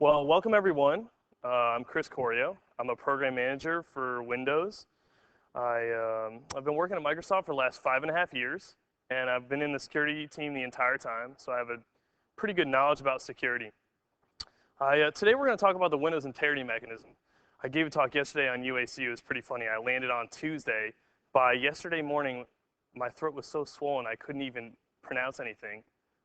Well, welcome everyone. I'm Chris Corio. I'm a program manager for Windows. I've been working at Microsoft for the last 5.5 years, and I've been in the security team the entire time, so I have a pretty good knowledge about security. Today we're going to talk about the Windows integrity mechanism. I gave a talk yesterday on UAC. It was pretty funny. I landed on Tuesday. By yesterday morning, my throat was so swollen I couldn't even pronounce anything.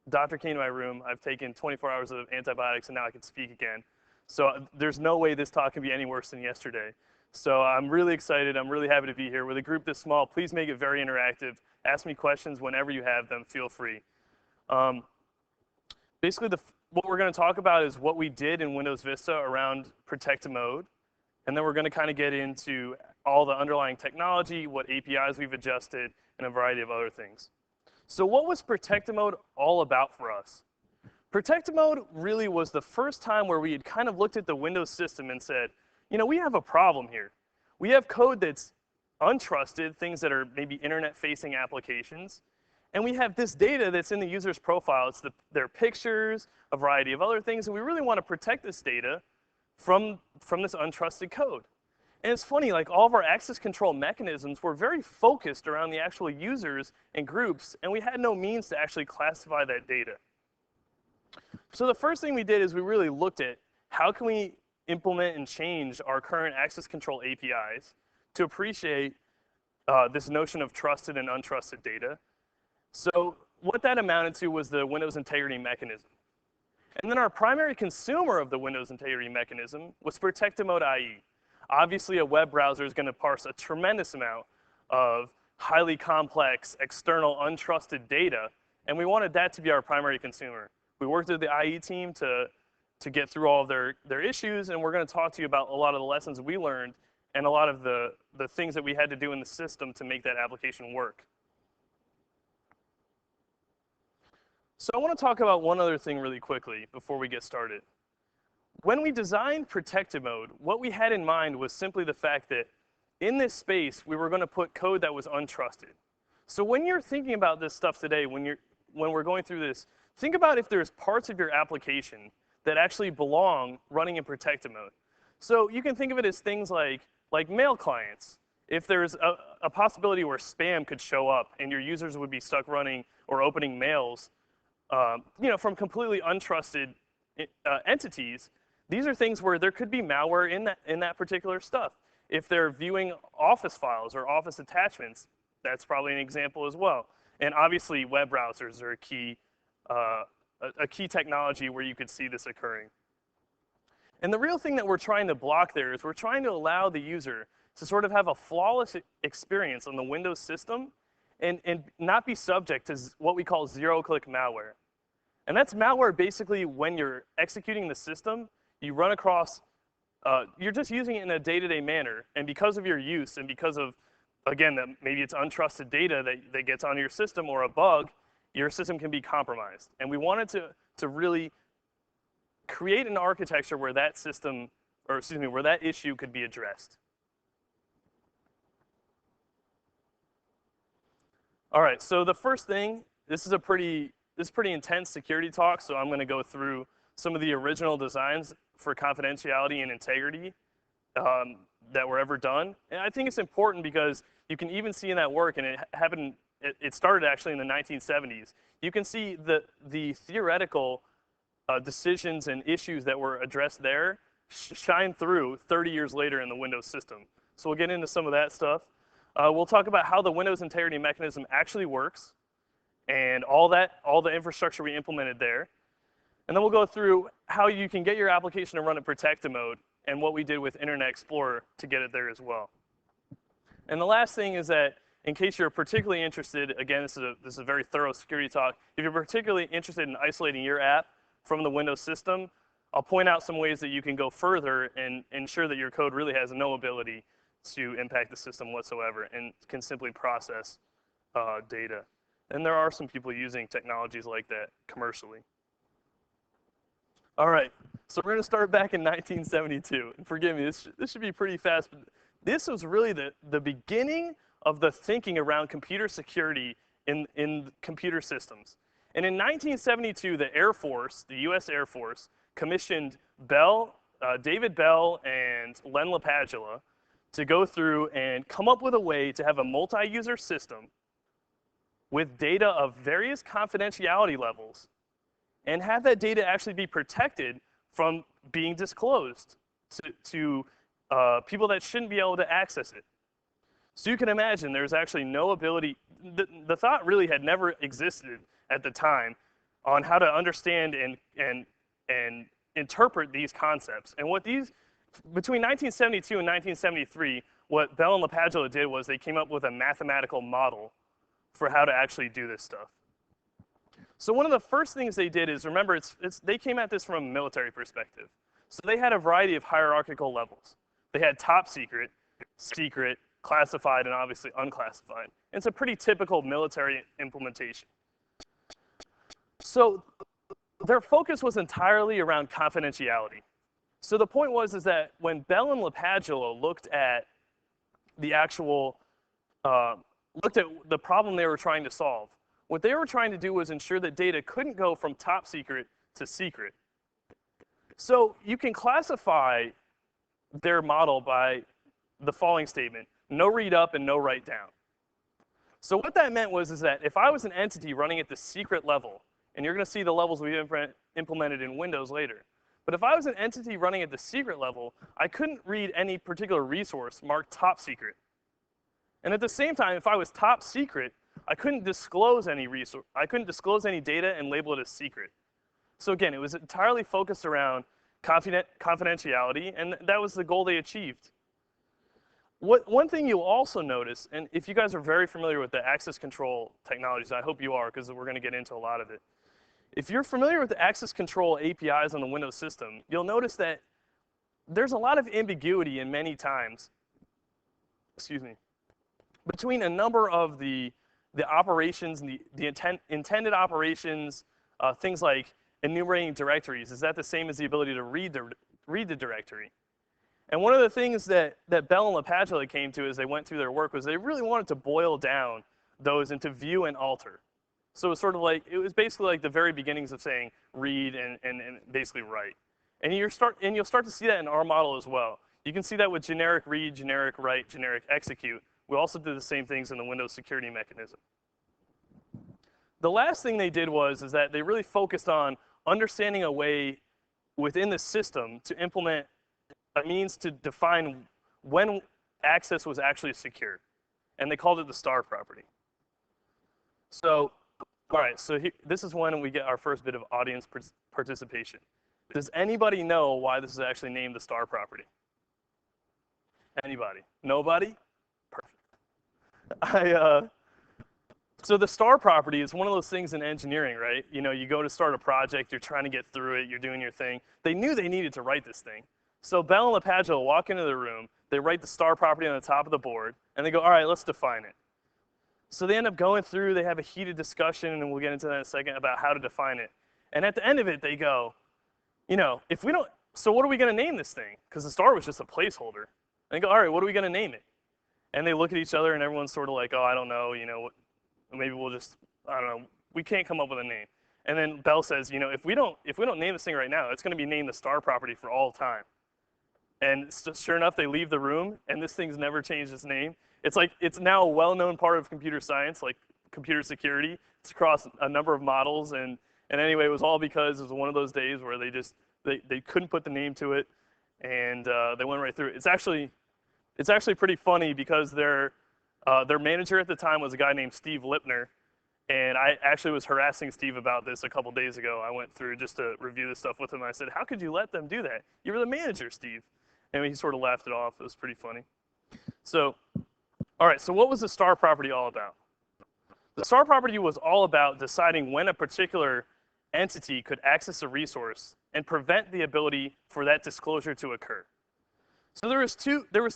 Doctor came to my room. I've taken 24 hours of antibiotics, and now I can speak again. So there's no way this talk can be any worse than yesterday. So I'm really excited. I'm really happy to be here. With a group this small, please make it very interactive. Ask me questions whenever you have them. Feel free. Basically, what we're going to talk about is what we did in Windows Vista around protected mode. And then we're going to kind of get into all the underlying technology, what APIs we've adjusted, and a variety of other things. So what was protected mode all about for us? Protected mode really was the first time where we had kind of looked at the Windows system and said, you know, we have a problem here. We have code that's untrusted, things that are maybe internet-facing applications, and we have this data that's in the user's profile. It's their pictures, a variety of other things, and we really want to protect this data from this untrusted code. And it's funny, like all of our access control mechanisms were very focused around the actual users and groups, and we had no means to actually classify that data. So the first thing we did is we really looked at how can we implement and change our current access control APIs to appreciate this notion of trusted and untrusted data. So what that amounted to was the Windows integrity mechanism. And then our primary consumer of the Windows integrity mechanism was protected mode IE. Obviously, a web browser is going to parse a tremendous amount of highly complex, external, untrusted data, and we wanted that to be our primary consumer. We worked with the IE team to get through all of their issues, and we're going to talk to you about a lot of the lessons we learned and a lot of the things that we had to do in the system to make that application work. So I want to talk about one other thing really quickly before we get started. When we designed protected mode, what we had in mind was simply the fact that in this space, we were going to put code that was untrusted. So when you're thinking about this stuff today, when we're going through this, think about if there's parts of your application that actually belong running in protected mode. So you can think of it as things like mail clients. If there's a possibility where spam could show up and your users would be stuck running or opening mails from completely untrusted entities, these are things where there could be malware in that particular stuff. If they're viewing Office files or Office attachments, that's probably an example as well. And obviously, web browsers are a key technology where you could see this occurring. And the real thing that we're trying to block there is we're trying to allow the user to sort of have a flawless experience on the Windows system and not be subject to what we call zero-click malware. And that's malware basically when you're executing the system, you run across, you're just using it in a day-to-day manner. And because of your use and because of, again, that maybe it's untrusted data that gets onto your system or a bug, your system can be compromised. And we wanted to really create an architecture where that system, or excuse me, where that issue could be addressed. All right, so the first thing, this is pretty intense security talk, so I'm going to go through some of the original designs for confidentiality and integrity that were ever done. And I think it's important because you can even see in that work, and it started actually in the 1970s, you can see the theoretical decisions and issues that were addressed there shine through 30 years later in the Windows system. So we'll get into some of that stuff. We'll talk about how the Windows integrity mechanism actually works and all the infrastructure we implemented there. And then we'll go through how you can get your application to run in protected mode and what we did with Internet Explorer to get it there as well. And the last thing is that in case you're particularly interested, again, this is a very thorough security talk. If you're particularly interested in isolating your app from the Windows system, I'll point out some ways that you can go further and ensure that your code really has no ability to impact the system whatsoever and can simply process data. And there are some people using technologies like that commercially. All right, so we're going to start back in 1972. And forgive me, this should be pretty fast. But this was really the beginning of the thinking around computer security in computer systems. And in 1972, the Air Force, the US Air Force, commissioned David Bell and Len LaPadula to go through and come up with a way to have a multi-user system with data of various confidentiality levels and have that data actually be protected from being disclosed to people that shouldn't be able to access it. So you can imagine there's actually no ability, the thought really had never existed at the time on how to understand and interpret these concepts. And what these, between 1972 and 1973, what Bell and LaPadula did was they came up with a mathematical model for how to actually do this stuff. So one of the first things they did is, remember, they came at this from a military perspective. So they had a variety of hierarchical levels. They had top secret, secret, classified, and obviously unclassified. And it's a pretty typical military implementation. So their focus was entirely around confidentiality. So the point was is that when Bell and LaPadula looked at the actual, looked at the problem they were trying to solve, what they were trying to do was ensure that data couldn't go from top secret to secret. So you can classify their model by the following statement: no read up and no write down. So what that meant was is that if I was an entity running at the secret level, and you're going to see the levels we implemented in Windows later, but if I was an entity running at the secret level, I couldn't read any particular resource marked top secret. And at the same time, if I was top secret, I couldn't disclose any resource. I couldn't disclose any data and label it as secret. So again, it was entirely focused around confidentiality, and that was the goal they achieved. One thing you'll also notice, and if you guys are very familiar with the access control technologies, I hope you are, because we're going to get into a lot of it. If you're familiar with the access control APIs on the Windows system, you'll notice that there's a lot of ambiguity in many times, excuse me, between a number of the operations and the intended operations, things like enumerating directories. Is that the same as the ability to read the directory? And one of the things that Bell and LaPadula came to as they went through their work was they really wanted to boil down those into view and alter. So it was sort of like, it was basically like the very beginnings of saying read and basically write. And you'll start to see that in our model as well. You can see that with generic read, generic write, generic execute. We also did the same things in the Windows security mechanism. The last thing they did is that they really focused on understanding a way within the system to implement a means to define when access was actually secure. And they called it the star property. So, all right, so this is when we get our first bit of audience participation. Does anybody know why this is actually named the star property? Anybody? Nobody? Perfect. So the star property is one of those things in engineering, right? You know, you go to start a project, you're trying to get through it, you're doing your thing. They knew they needed to write this thing. So Bell and LaPadula walk into the room, they write the star property on the top of the board, and they go, all right, let's define it. So they end up going through, they have a heated discussion, and we'll get into that in a second, about how to define it. And at the end of it, they go, you know, if we don't, so what are we going to name this thing? Because the star was just a placeholder. And they go, all right, what are we going to name it? And they look at each other, and everyone's sort of like, oh, I don't know, you know, maybe we'll just, I don't know, we can't come up with a name. And then Bell says, you know, if we don't name this thing right now, it's going to be named the star property for all time. And sure enough, they leave the room, and this thing's never changed its name. It's like, it's now a well-known part of computer science, like computer security. It's across a number of models, and anyway, it was all because it was one of those days where they couldn't put the name to it, and they went right through it. It's actually pretty funny because their manager at the time was a guy named Steve Lipner, and I actually was harassing Steve about this a couple days ago. I went through just to review this stuff with him. I said, how could you let them do that? You were the manager, Steve. And he sort of laughed it off. It was pretty funny. So, all right, so what was the star property all about? The star property was all about deciding when a particular entity could access a resource and prevent the ability for that disclosure to occur. So there was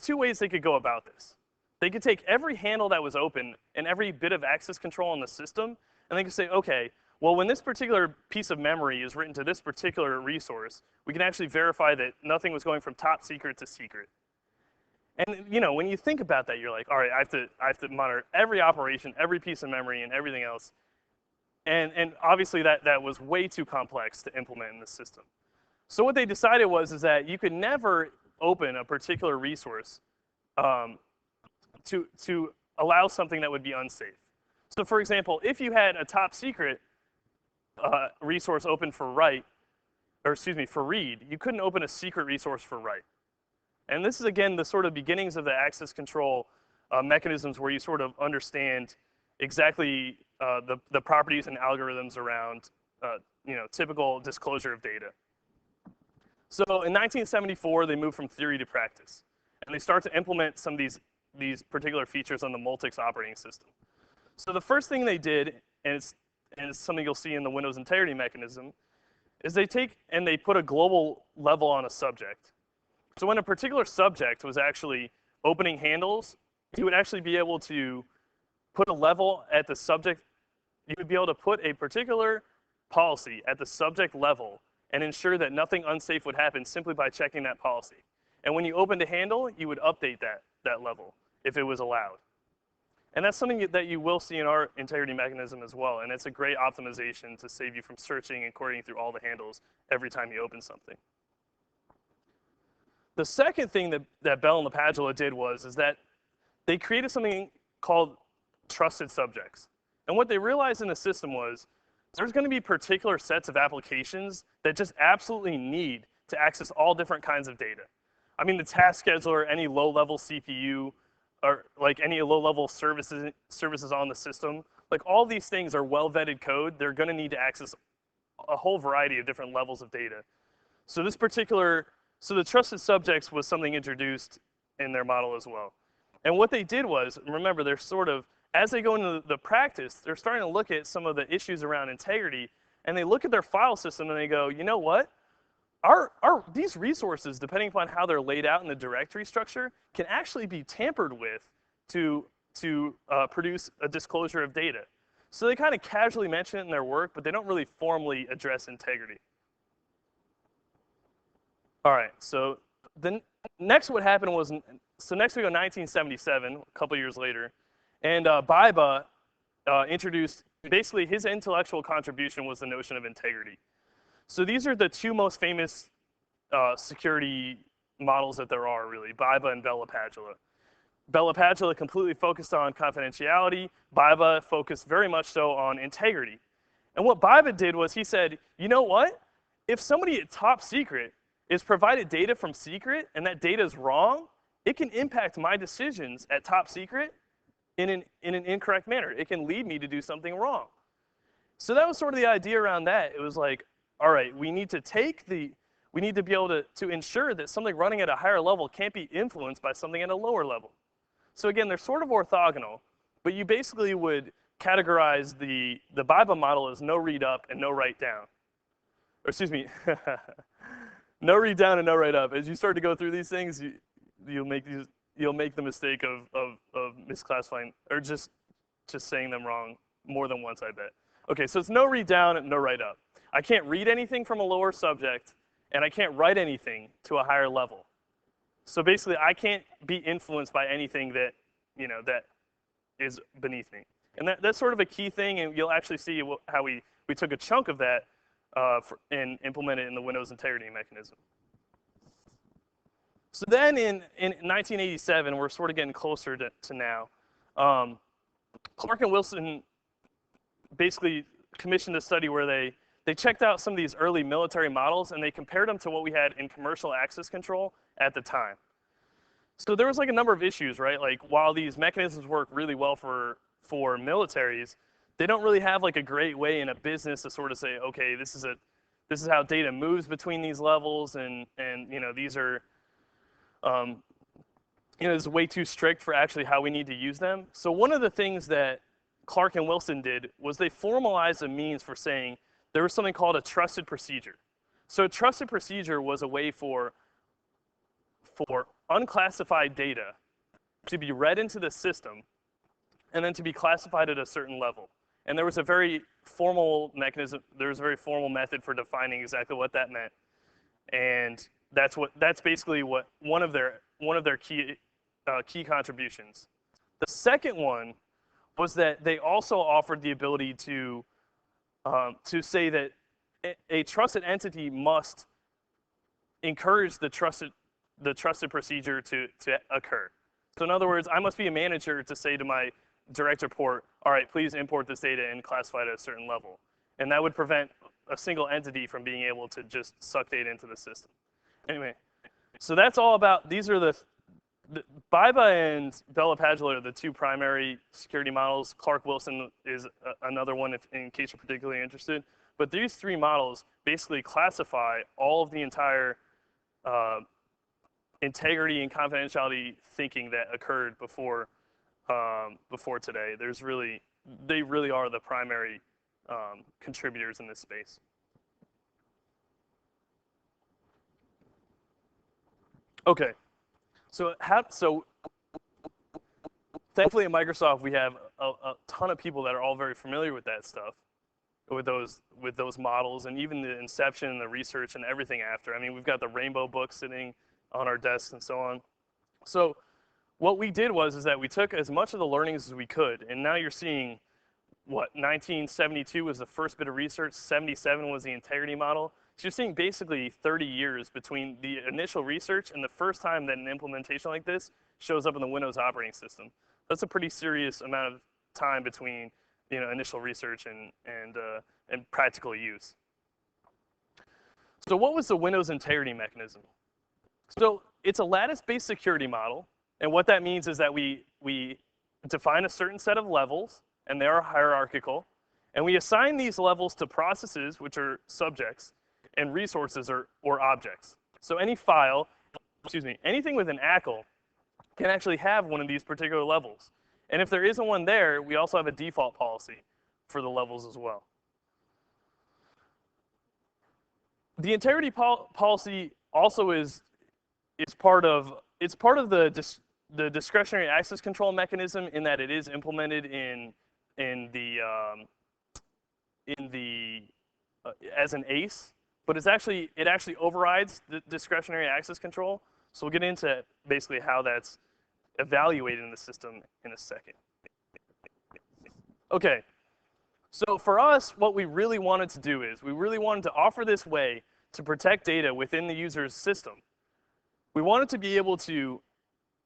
two ways they could go about this. They could take every handle that was open and every bit of access control in the system, and they could say, okay, well, when this particular piece of memory is written to this particular resource, we can actually verify that nothing was going from top secret to secret. And you know, when you think about that, you're like, all right, I have to monitor every operation, every piece of memory, and everything else. And obviously that was way too complex to implement in the system. So what they decided is that you could never open a particular resource to allow something that would be unsafe. So for example, if you had a top secret resource open for write, or excuse me, for read, you couldn't open a secret resource for write. And this is, again, the sort of beginnings of the access control mechanisms where you sort of understand exactly the properties and algorithms around typical disclosure of data. So in 1974, they moved from theory to practice. And they start to implement some of these particular features on the Multics operating system. So the first thing they did, and it's something you'll see in the Windows integrity mechanism, is they take and they put a global level on a subject. So when a particular subject was actually opening handles, you would actually be able to put a level at the subject. You would be able to put a particular policy at the subject level and ensure that nothing unsafe would happen simply by checking that policy. And when you opened a handle, you would update that level if it was allowed. And that's something that you will see in our integrity mechanism as well. And it's a great optimization to save you from searching and querying through all the handles every time you open something. The second thing that Bell and LaPadula did is that they created something called trusted subjects. And what they realized in the system was there's going to be particular sets of applications that just absolutely need to access all different kinds of data. I mean, the task scheduler, any low-level CPU, or like any low-level services on the system, like all these things are well-vetted code. They're going to need to access a whole variety of different levels of data. So the trusted subjects was something introduced in their model as well. And what they did was, remember, they're sort of, as they go into the practice, they're starting to look at some of the issues around integrity, and they look at their file system and they go, you know what? These resources, depending upon how they're laid out in the directory structure, can actually be tampered with to produce a disclosure of data. So they kind of casually mention it in their work, but they don't really formally address integrity. All right, so next what happened was, so next we go 1977, a couple years later, and Biba introduced, basically his intellectual contribution was the notion of integrity. So these are the two most famous security models that there are, really, Biba and Bell LaPadula. Bell LaPadula completely focused on confidentiality. Biba focused very much so on integrity. And what Biba did was he said, you know what? If somebody at top secret is provided data from secret and that data is wrong, it can impact my decisions at top secret in an incorrect manner. It can lead me to do something wrong. So that was sort of the idea around that. It was like, all right, we need to be able to ensure that something running at a higher level can't be influenced by something at a lower level. So again, they're sort of orthogonal, but you basically would categorize the Biba model as no read up and no write down. Or excuse me, no read down and no write up. As you start to go through these things, you'll make the mistake of misclassifying or just saying them wrong more than once, I bet. Okay, so it's no read down and no write up. I can't read anything from a lower subject, and I can't write anything to a higher level. So basically, I can't be influenced by anything that is beneath me. And that's sort of a key thing, and you'll actually see how we took a chunk of that and implemented it in the Windows integrity mechanism. So then in 1987, we're sort of getting closer to now. Clark and Wilson basically commissioned a study where they checked out some of these early military models and they compared them to what we had in commercial access control at the time. So there was like a number of issues, right? Like while these mechanisms work really well for militaries, they don't really have like a great way in a business to sort of say, okay, this is how data moves between these levels, and these are it's way too strict for actually how we need to use them. So one of the things that Clark and Wilson did was they formalized a means for saying there was something called a trusted procedure. So a trusted procedure was a way for unclassified data to be read into the system and then to be classified at a certain level. And there was a very formal mechanism, there was a very formal method for defining exactly what that meant. And that's basically what one of their key contributions. The second one was that they also offered the ability to say that a trusted entity must encourage the trusted procedure to occur. So in other words, I must be a manager to say to my direct report, all right, please import this data and classify it at a certain level. And that would prevent a single entity from being able to just suck data into the system. Anyway, so that's all about, these are the BIBA and Bella Padula are the two primary security models. Clark Wilson is another one in case you're particularly interested. But these three models basically classify all of the entire integrity and confidentiality thinking that occurred before today. They really are the primary contributors in this space. Okay, so thankfully at Microsoft we have a ton of people that are all very familiar with that stuff, with those models, and even the inception and the research and everything after. I mean, we've got the Rainbow book sitting on our desks and so on. So what we did is that we took as much of the learnings as we could, and now you're seeing what 1972 was the first bit of research, 77 was the integrity model. So you're seeing basically 30 years between the initial research and the first time that an implementation like this shows up in the Windows operating system. That's a pretty serious amount of time between initial research and practical use. So what was the Windows integrity mechanism? So it's a lattice-based security model, and what that means is that we define a certain set of levels, and they are hierarchical, and we assign these levels to processes, which are subjects, and resources or objects. So any file, anything with an ACL can actually have one of these particular levels. And if there isn't one there, we also have a default policy for the levels as well. The integrity policy also is part of the discretionary access control mechanism, in that it is implemented as an ACE, but it actually overrides the discretionary access control. So we'll get into basically how that's evaluated in the system in a second. Okay, so for us, what we really wanted to do is we really wanted to offer this way to protect data within the user's system. We wanted to be able to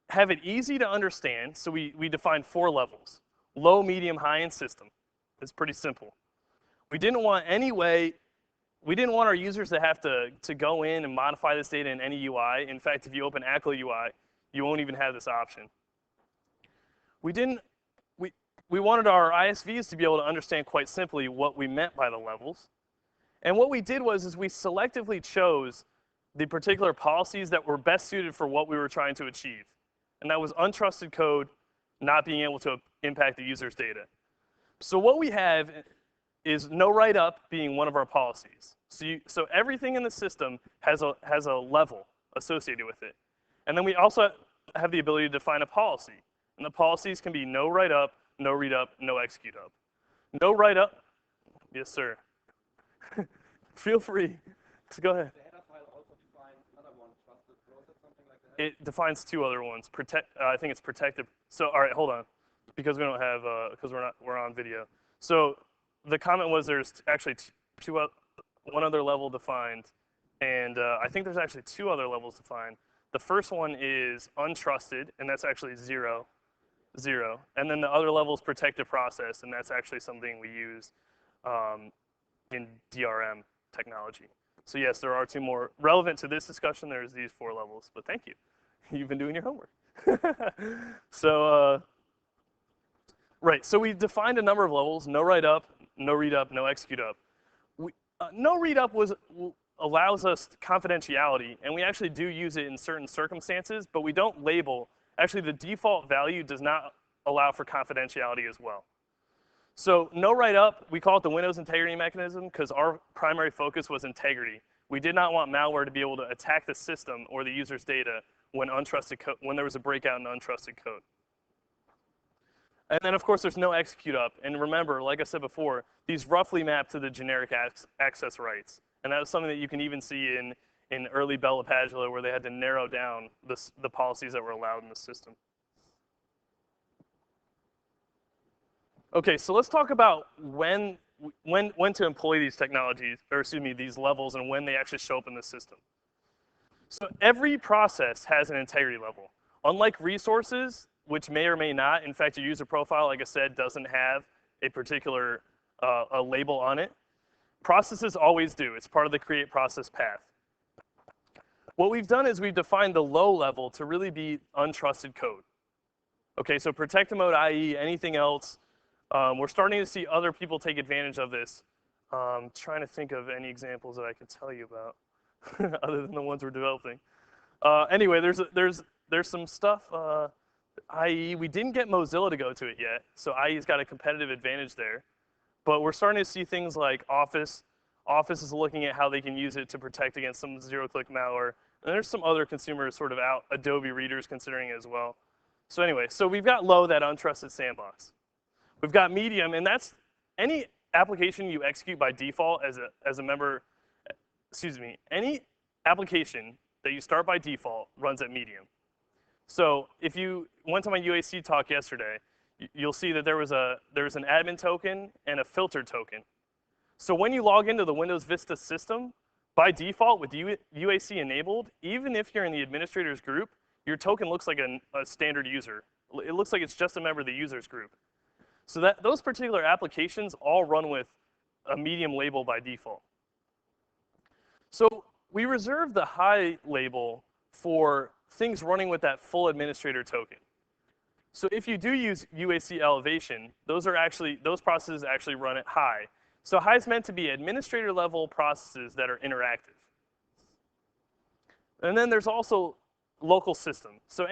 have it easy to understand, so we defined 4 levels: low, medium, high, and system. It's pretty simple. We didn't want our users to have to go in and modify this data in any UI. In fact, if you open ACL UI, you won't even have this option. We wanted our ISVs to be able to understand quite simply what we meant by the levels. And what we did is we selectively chose the particular policies that were best suited for what we were trying to achieve. And that was untrusted code not being able to impact the user's data. So what we have is no write-up being one of our policies. So everything in the system has a level associated with it. And then we also have the ability to define a policy. And the policies can be no write-up, no read-up, no execute-up. No write-up, yes, sir. Feel free to go ahead. The header file also defines another one, trusted process, something like that? It defines 2 other ones. I think it's protected. So all right, hold on, because we don't have because we're on video. So the comment was there's actually one other level defined, and I think there's actually 2 other levels defined. The first one is untrusted, and that's actually 0. And then the other level is protected process, and that's actually something we use in DRM technology. So yes, there are 2 more. Relevant to this discussion, there's these 4 levels, but thank you. You've been doing your homework. So, right, so we defined a number of levels: no write-up, no read-up, no execute-up. No read-up allows us confidentiality, and we actually do use it in certain circumstances, but we don't label. Actually, the default value does not allow for confidentiality as well. So no write-up, we call it the Windows integrity mechanism because our primary focus was integrity. We did not want malware to be able to attack the system or the user's data when there was a breakout in untrusted code. And then, of course, there's no execute-up. And remember, like I said before, these roughly map to the generic access rights. And that was something that you can even see in early Bella Padula, where they had to narrow down the policies that were allowed in the system. Okay, so let's talk about when to employ these technologies, or excuse me, these levels, and when they actually show up in the system. So every process has an integrity level. Unlike resources, which may or may not, in fact, your user profile, like I said, doesn't have a particular a label on it. Processes always do. It's part of the create process path. What we've done is we've defined the low level to really be untrusted code. Okay, so protect mode, i.e. anything else. We're starting to see other people take advantage of this. Trying to think of any examples that I could tell you about, other than the ones we're developing. Anyway, there's some stuff, i.e. we didn't get Mozilla to go to it yet, so IE's got a competitive advantage there. But we're starting to see things like Office. Office is looking at how they can use it to protect against some zero-click malware. And there's some other consumers sort of out, Adobe readers considering it as well. So anyway, so we've got low, that untrusted sandbox. We've got medium, and that's any application you execute by default as a member, excuse me, any application that you start by default runs at medium. So if you went to my UAC talk yesterday, you'll see that there's an admin token and a filter token. So when you log into the Windows Vista system, by default with UAC enabled, even if you're in the administrators group, your token looks like a standard user. It looks like it's just a member of the users group. So that those particular applications all run with a medium label by default. So we reserve the high label for things running with that full administrator token. So if you do use UAC elevation, those processes actually run at high. So high is meant to be administrator level processes that are interactive. And then there's also local system. So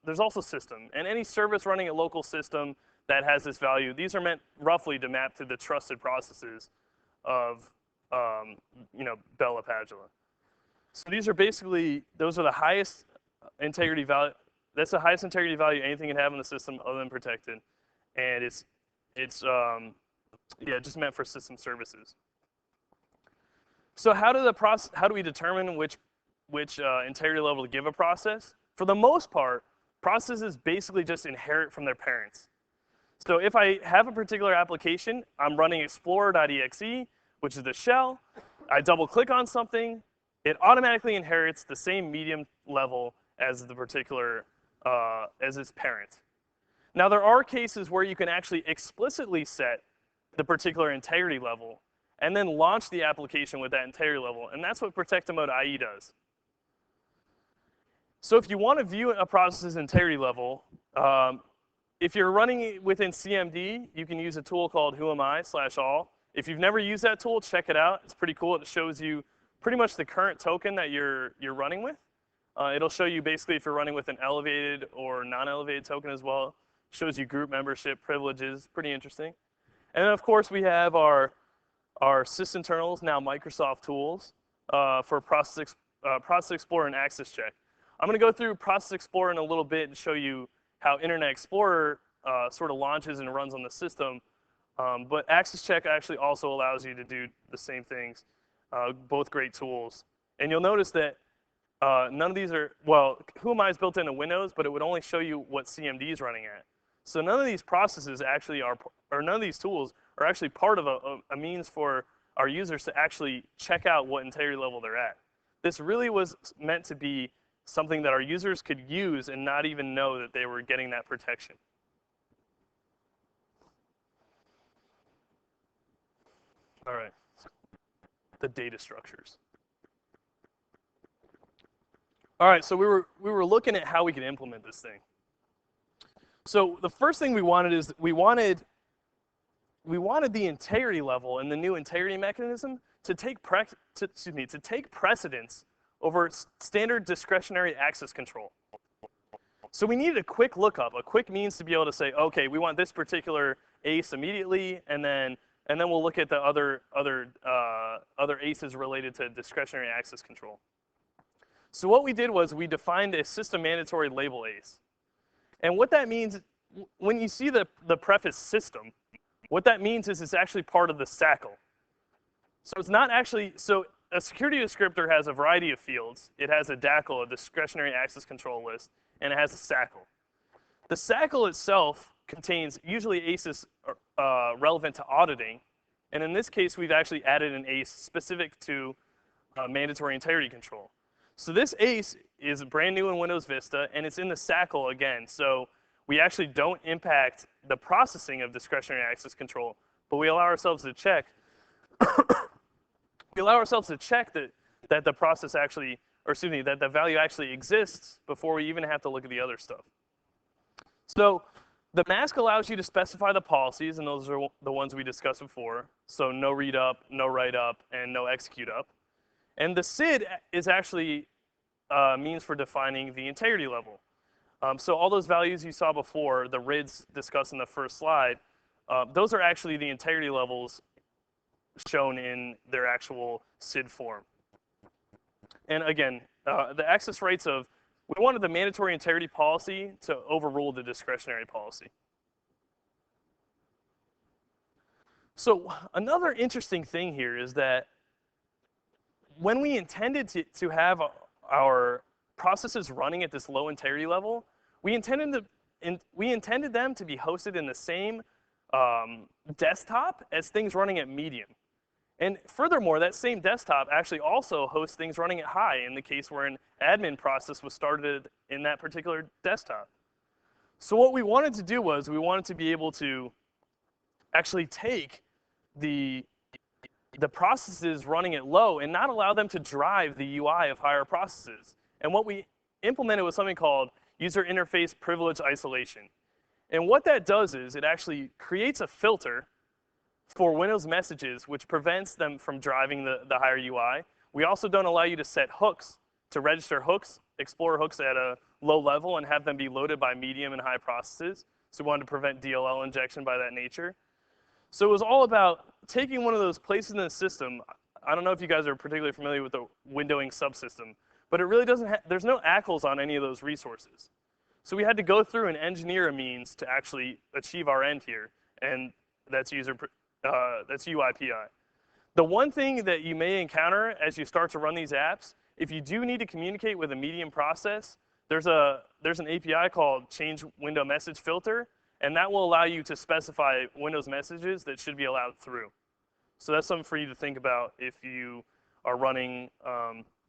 there's also system, and any service running a local system that has this value, these are meant roughly to map to the trusted processes of Bella Padula. So these are basically, those are the highest integrity value. That's the highest integrity value anything can have in the system other than protected, and it's just meant for system services. So how do we determine which integrity level to give a process? For the most part, processes basically just inherit from their parents. So if I have a particular application, I'm running explorer.exe, which is the shell. I double click on something, it automatically inherits the same medium level as the particular, as its parent. Now there are cases where you can actually explicitly set the particular integrity level and then launch the application with that integrity level, and that's what protect mode IE does. So if you want to view a process's integrity level, if you're running it within CMD, you can use a tool called whoami/all. If you've never used that tool, check it out. It's pretty cool. It shows you pretty much the current token that you're running with. It'll show you basically if you're running with an elevated or non-elevated token as well. It shows you group membership, privileges, pretty interesting. And then of course we have our sysinternals, now Microsoft tools, for Process Explorer and Access Check. I'm going to go through Process Explorer in a little bit and show you how Internet Explorer sort of launches and runs on the system. But Access Check actually also allows you to do the same things, both great tools. And you'll notice that none of these are, well, Whoami is built into Windows, but it would only show you what CMD is running at. So none of these processes actually are, or none of these tools are actually part of a means for our users to actually check out what integrity level they're at. This really was meant to be something that our users could use and not even know that they were getting that protection. All right, the data structures. All right, so we were looking at how we could implement this thing. So the first thing we wanted is we wanted the integrity level and the new integrity mechanism to take precedence over standard discretionary access control. So we needed a quick lookup, a quick means to be able to say, okay, we want this particular ACE immediately, and then we'll look at the other ACEs related to discretionary access control. So what we did was we defined a system mandatory label ACE. And what that means, when you see the preface system, what that means is it's actually part of the SACL. So it's not actually, so a security descriptor has a variety of fields. It has a DACL, a discretionary access control list, and it has a SACL. The SACL itself contains usually ACEs relevant to auditing. And in this case, we've actually added an ACE specific to mandatory integrity control. So this ACE is brand new in Windows Vista, and it's in the SACL again. So we actually don't impact the processing of discretionary access control, but we allow ourselves to check. We allow ourselves to check that the process actually, or excuse me, that the value actually exists before we even have to look at the other stuff. So the mask allows you to specify the policies, and those are the ones we discussed before. So no read up, no write up, and no execute up. And the SID is actually means for defining the integrity level. So all those values you saw before, the RIDs discussed in the first slide, those are actually the integrity levels shown in their actual SID form. And again, the access rights of, we wanted the mandatory integrity policy to overrule the discretionary policy. So another interesting thing here is that when we intended to have our processes running at this low integrity level, we intended them to be hosted in the same desktop as things running at medium. And furthermore, that same desktop actually also hosts things running at high in the case where an admin process was started in that particular desktop. So what we wanted to do was we wanted to be able to actually take the processes running at low and not allow them to drive the UI of higher processes. And what we implemented was something called user interface privilege isolation. And what that does is it actually creates a filter for Windows messages, which prevents them from driving the higher UI. We also don't allow you to set hooks, to register hooks, Explorer hooks at a low level and have them be loaded by medium and high processes. So we wanted to prevent DLL injection by that nature. So it was all about taking one of those places in the system. I don't know if you guys are particularly familiar with the windowing subsystem, but it really doesn't there's no ACLs on any of those resources. So we had to go through and engineer a means to actually achieve our end here, and that's UIPI. The one thing that you may encounter as you start to run these apps, if you do need to communicate with a medium process, there's an API called change window message filter, and that will allow you to specify Windows messages that should be allowed through. So that's something for you to think about if you are running,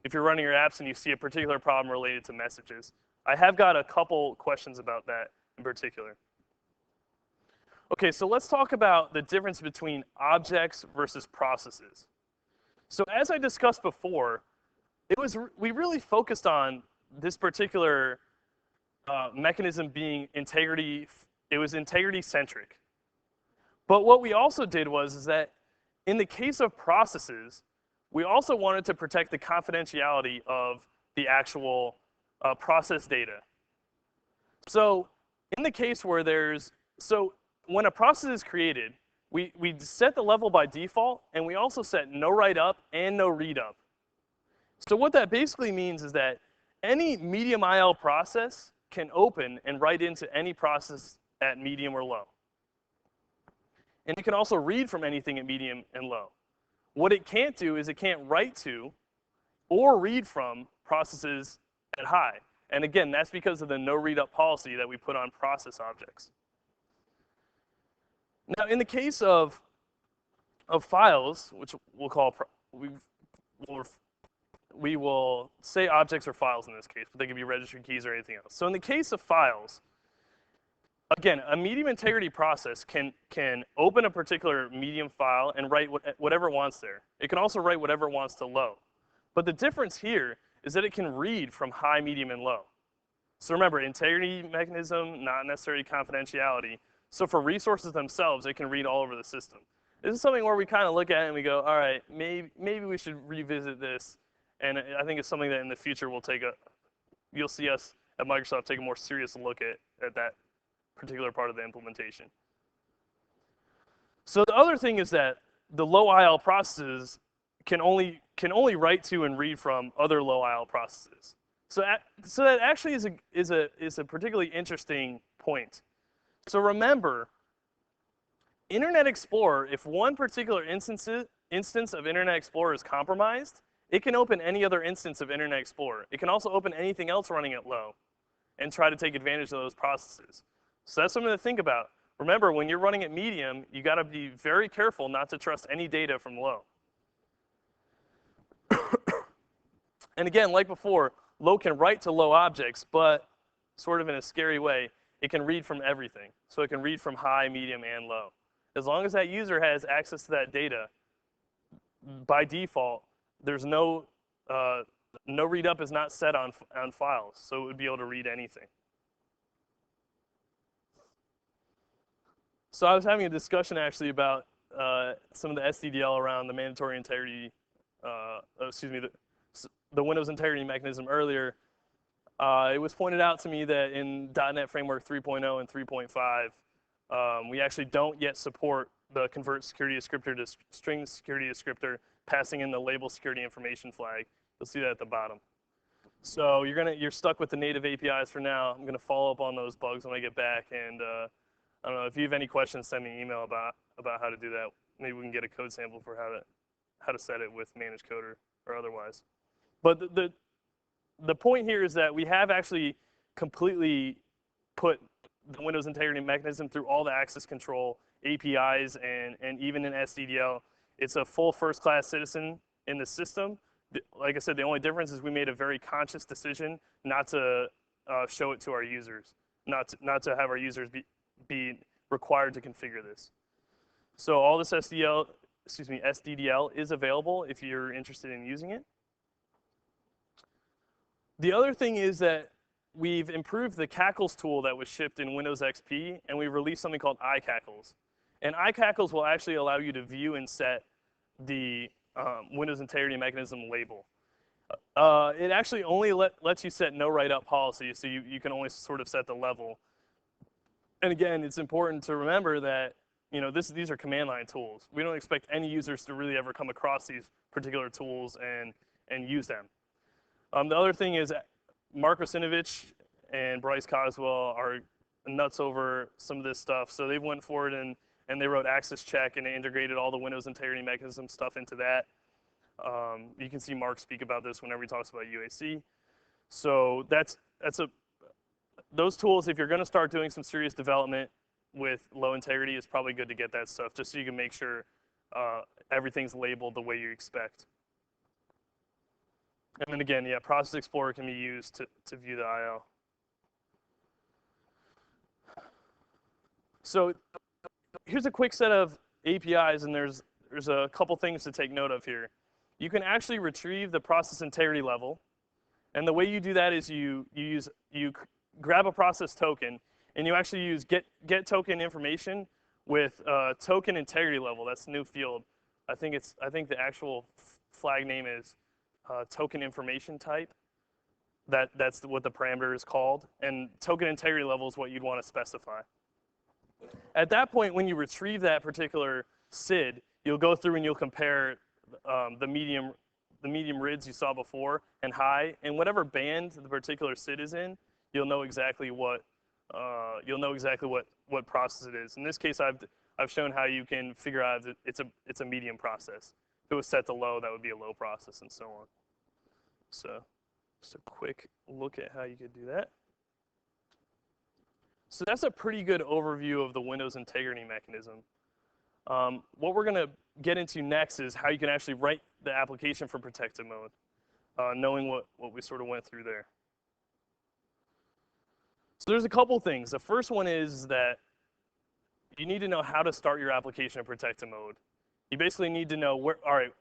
if you're running your apps and you see a particular problem related to messages. I have got a couple questions about that in particular. Okay, so let's talk about the difference between objects versus processes. So as I discussed before, we really focused on this particular mechanism being integrity. It was integrity-centric. But what we also did is that in the case of processes, we also wanted to protect the confidentiality of the actual process data. So in the case where when a process is created, we set the level by default, and we also set no write up and no read up. So what that basically means is that any medium IL process can open and write into any process at medium or low. And it can also read from anything at medium and low. What it can't do is it can't write to or read from processes at high. And again, that's because of the no read up policy that we put on process objects. Now, in the case of files, which we'll call, we will say objects or files in this case, but they can be registry keys or anything else. So in the case of files, again, a medium integrity process can open a particular medium file and write whatever it wants there. It can also write whatever it wants to low. But the difference here is that it can read from high, medium, and low. So remember, integrity mechanism, not necessarily confidentiality. So for resources themselves, it can read all over the system. This is something where we kind of look at it and we go, all right, maybe we should revisit this. And I think it's something that in the future you'll see us at Microsoft take a more serious look at that particular part of the implementation. So the other thing is that the low IL processes can only write to and read from other low IL processes. So that actually is a particularly interesting point. So remember, Internet Explorer, if one particular instance of Internet Explorer is compromised, it can open any other instance of Internet Explorer. It can also open anything else running at low and try to take advantage of those processes. So that's something to think about. Remember, when you're running at medium, you got to be very careful not to trust any data from low. And again, like before, low can write to low objects, but sort of in a scary way, it can read from everything. So it can read from high, medium, and low. As long as that user has access to that data, by default, there's no read up is not set on files, so it would be able to read anything. So I was having a discussion actually about some of the SDDL around the mandatory integrity, the Windows integrity mechanism earlier. It was pointed out to me that in .NET Framework 3.0 and 3.5, we actually don't yet support the convert security descriptor to string security descriptor passing in the label security information flag. You'll see that at the bottom. So you're stuck with the native APIs for now. I'm gonna follow up on those bugs when I get back, and I don't know if you have any questions. Send me an email about how to do that. Maybe we can get a code sample for how to set it with Managed Coder or otherwise. But the point here is that we have actually completely put the Windows integrity mechanism through all the access control APIs and even in SDDL. It's a full first-class citizen in the system. Like I said, the only difference is we made a very conscious decision not to show it to our users, not to have our users be required to configure this. So all this SDDL is available if you're interested in using it. The other thing is that we've improved the cackles tool that was shipped in Windows XP, and we released something called iCackles. And iCackles will actually allow you to view and set the Windows integrity mechanism label. It actually only lets you set no write-up policy, so you can only sort of set the level. And again, it's important to remember that these are command line tools. We don't expect any users to really ever come across these particular tools and use them. The other thing is Mark Rosinovich and Bryce Coswell are nuts over some of this stuff. So they went forward and they wrote Access Check, and they integrated all the Windows integrity mechanism stuff into that. You can see Mark speak about this whenever he talks about UAC. So those tools, if you're going to start doing some serious development with low integrity, it's probably good to get that stuff just so you can make sure everything's labeled the way you expect. And then again, yeah, Process Explorer can be used to view the IO. So here's a quick set of APIs, and there's a couple things to take note of here. You can actually retrieve the process integrity level, and the way you do that is you grab a process token, and you actually use get token information with token integrity level. That's the new field. I think the actual flag name is token information type. That's what the parameter is called, and token integrity level is what you'd want to specify. At that point, when you retrieve that particular SID, you'll go through and you'll compare the medium RIDs you saw before and high, and whatever band the particular SID is in, you'll know exactly what process it is. In this case, I've shown how you can figure out that it's a medium process. If it was set to low, that would be a low process, and so on. So just a quick look at how you could do that. So that's a pretty good overview of the Windows integrity mechanism. What we're going to get into next is how you can actually write the application for protected mode, knowing what we sort of went through there. So there's a couple things. The first one is that you need to know how to start your application in protected mode. You basically need to know where, all right,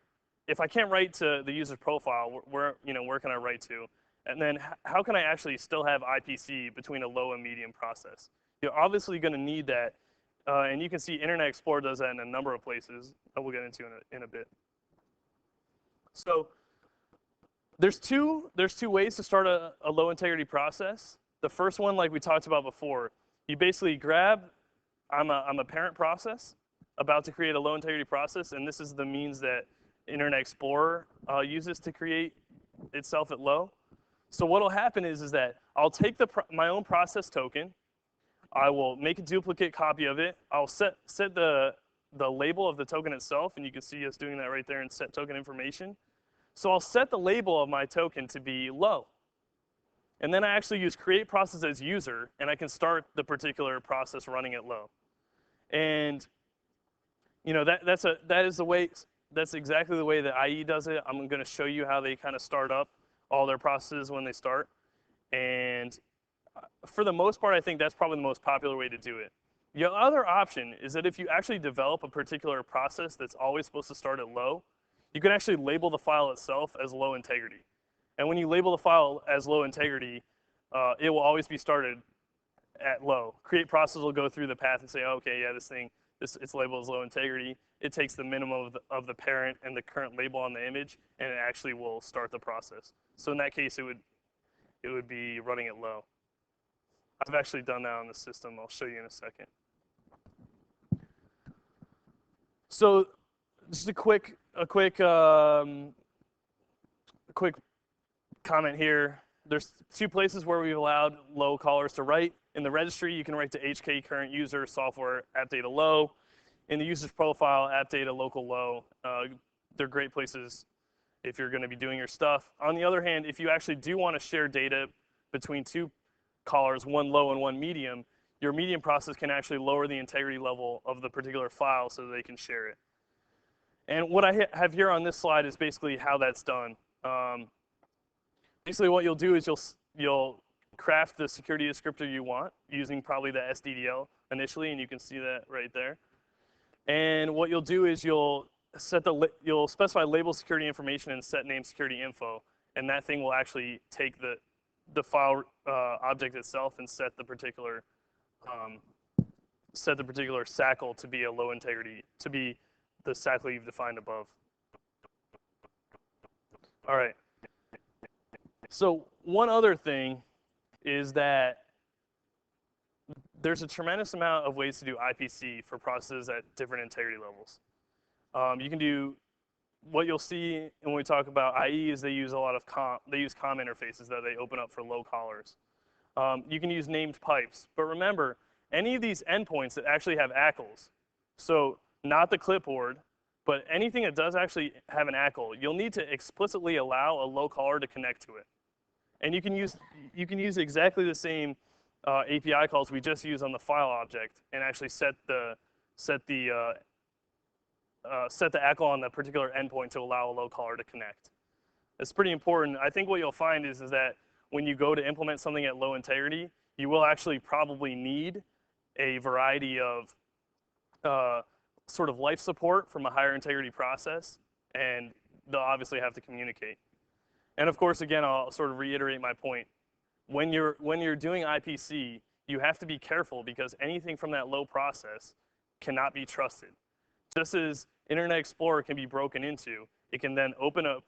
if I can't write to the user's profile, where can I write to? And then how can I actually still have IPC between a low and medium process? You're obviously going to need that, and you can see Internet Explorer does that in a number of places that we'll get into in a bit. So there's two ways to start a low integrity process. The first one, like we talked about before, you basically grab, I'm a parent process about to create a low integrity process, and this is the means that Internet Explorer uses to create itself at low. So what'll happen is that I'll take my own process token, I will make a duplicate copy of it, I'll set the label of the token itself, and you can see us doing that right there in set token information. So I'll set the label of my token to be low. And then I actually use create process as user, and I can start the particular process running at low. And that's exactly the way that IE does it. I'm going to show you how they kind of start up all their processes when they start. And for the most part, I think that's probably the most popular way to do it. The other option is that if you actually develop a particular process that's always supposed to start at low, you can actually label the file itself as low integrity. And when you label the file as low integrity, it will always be started at low. Create process will go through the path and say, okay, yeah, it's labeled as low integrity. It takes the minimum of the parent and the current label on the image, and it actually will start the process. So in that case, it would be running it low. I've actually done that on the system. I'll show you in a second. So just a quick comment here. There's two places where we've allowed low callers to write. In the registry, you can write to HK current user software app data low. In the user's profile, app data local low. They're great places if you're going to be doing your stuff. On the other hand, if you actually do want to share data between two callers, one low and one medium, your medium process can actually lower the integrity level of the particular file so that they can share it. And what I have here on this slide is basically how that's done. Basically what you'll do is you'll craft the security descriptor you want using probably the SDDL initially, and you can see that right there. And what you'll do is you'll specify label security information and set name security info, and that thing will actually take the file object itself and set the particular SACL to be a low integrity, to be the SACL you've defined above. All right. So one other thing is that there's a tremendous amount of ways to do IPC for processes at different integrity levels. You can do, what you'll see when we talk about IE is they use a lot of COM interfaces that they open up for low callers. You can use named pipes, but remember, any of these endpoints that actually have ACLs, so not the clipboard, but anything that does actually have an ACL, you'll need to explicitly allow a low caller to connect to it. And you can use exactly the same API calls we just used on the file object and actually set the ACL on the particular endpoint to allow a low caller to connect. It's pretty important. I think what you'll find is that when you go to implement something at low integrity, you will actually probably need a variety of sort of life support from a higher integrity process, and they'll obviously have to communicate. And of course, again, I'll sort of reiterate my point. When you're doing IPC, you have to be careful because anything from that low process cannot be trusted. Just as Internet Explorer can be broken into, it can then open up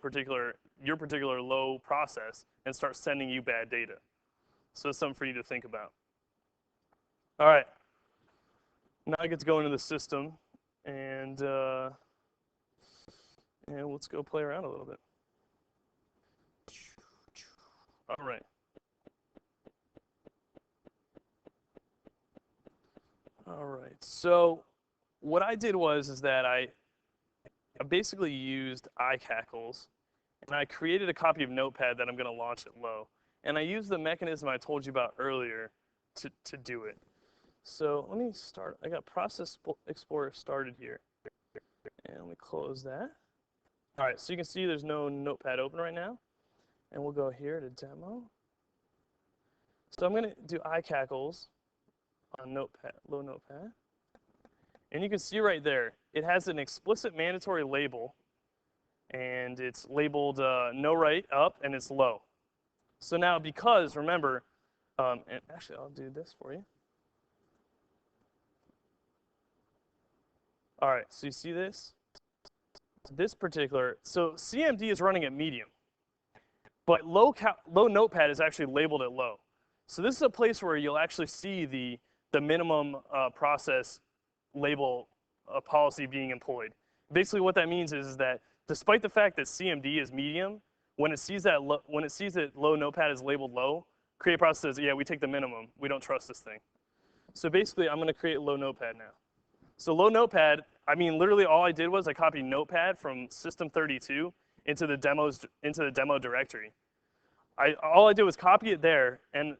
your particular low process and start sending you bad data. So it's something for you to think about. All right. Now I get to go into the system, and let's go play around a little bit. All right. All right. So what I did is that I basically used iCackles, and I created a copy of Notepad that I'm going to launch at low. And I used the mechanism I told you about earlier to do it. So let me start. I got Process Explorer started here. And let me close that. All right, so you can see there's no Notepad open right now. And we'll go here to Demo. So I'm going to do iCackles on Notepad, low Notepad. And you can see right there, it has an explicit mandatory label. And it's labeled no write up, and it's low. So now because, remember, and actually I'll do this for you. All right, so you see this? So CMD is running at medium, but low Notepad is actually labeled at low. So this is a place where you'll actually see the minimum process label policy being employed. Basically what that means is that despite the fact that CMD is medium, when it sees that low Notepad is labeled low, create process says, yeah, we take the minimum. We don't trust this thing. So basically, I'm going to create low Notepad now. So low Notepad, I mean, literally all I did was I copied Notepad from System32 into the demo directory. All I did was copy it there, and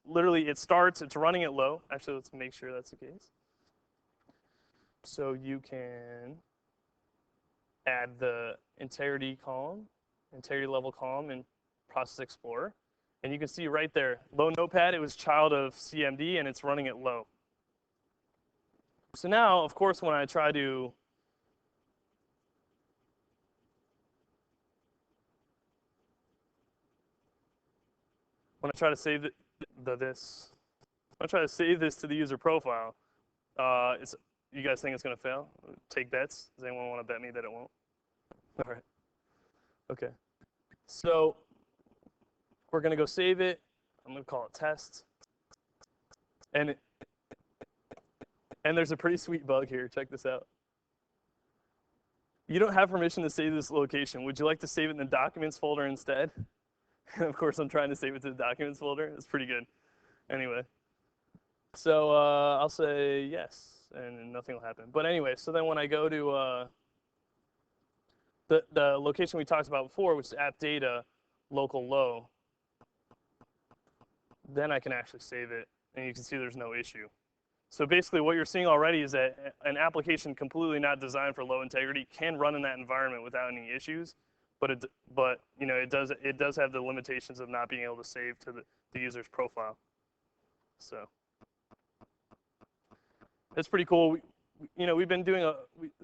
literally it's running at low. Actually, let's make sure that's the case. So you can add the integrity level column, and Process Explorer. And you can see right there, low notepad, it was child of CMD, and it's running it low. So now, of course, when I try to save this, when I try to save this to the user profile, you guys think it's going to fail? Take bets. Does anyone want to bet me that it won't? All right. Okay. So we're going to go save it. I'm going to call it test. And there's a pretty sweet bug here. Check this out. You don't have permission to save this location. Would you like to save it in the documents folder instead? And of course, I'm trying to save it to the documents folder. It's pretty good. Anyway, so I'll say yes, and nothing will happen. But anyway, so then when I go to the location we talked about before, which is app data, local low, then I can actually save it, and you can see there's no issue. So basically what you're seeing already is that an application completely not designed for low integrity can run in that environment without any issues, but you know, it does have the limitations of not being able to save to the user's profile. So it's pretty cool. You know, we've been doing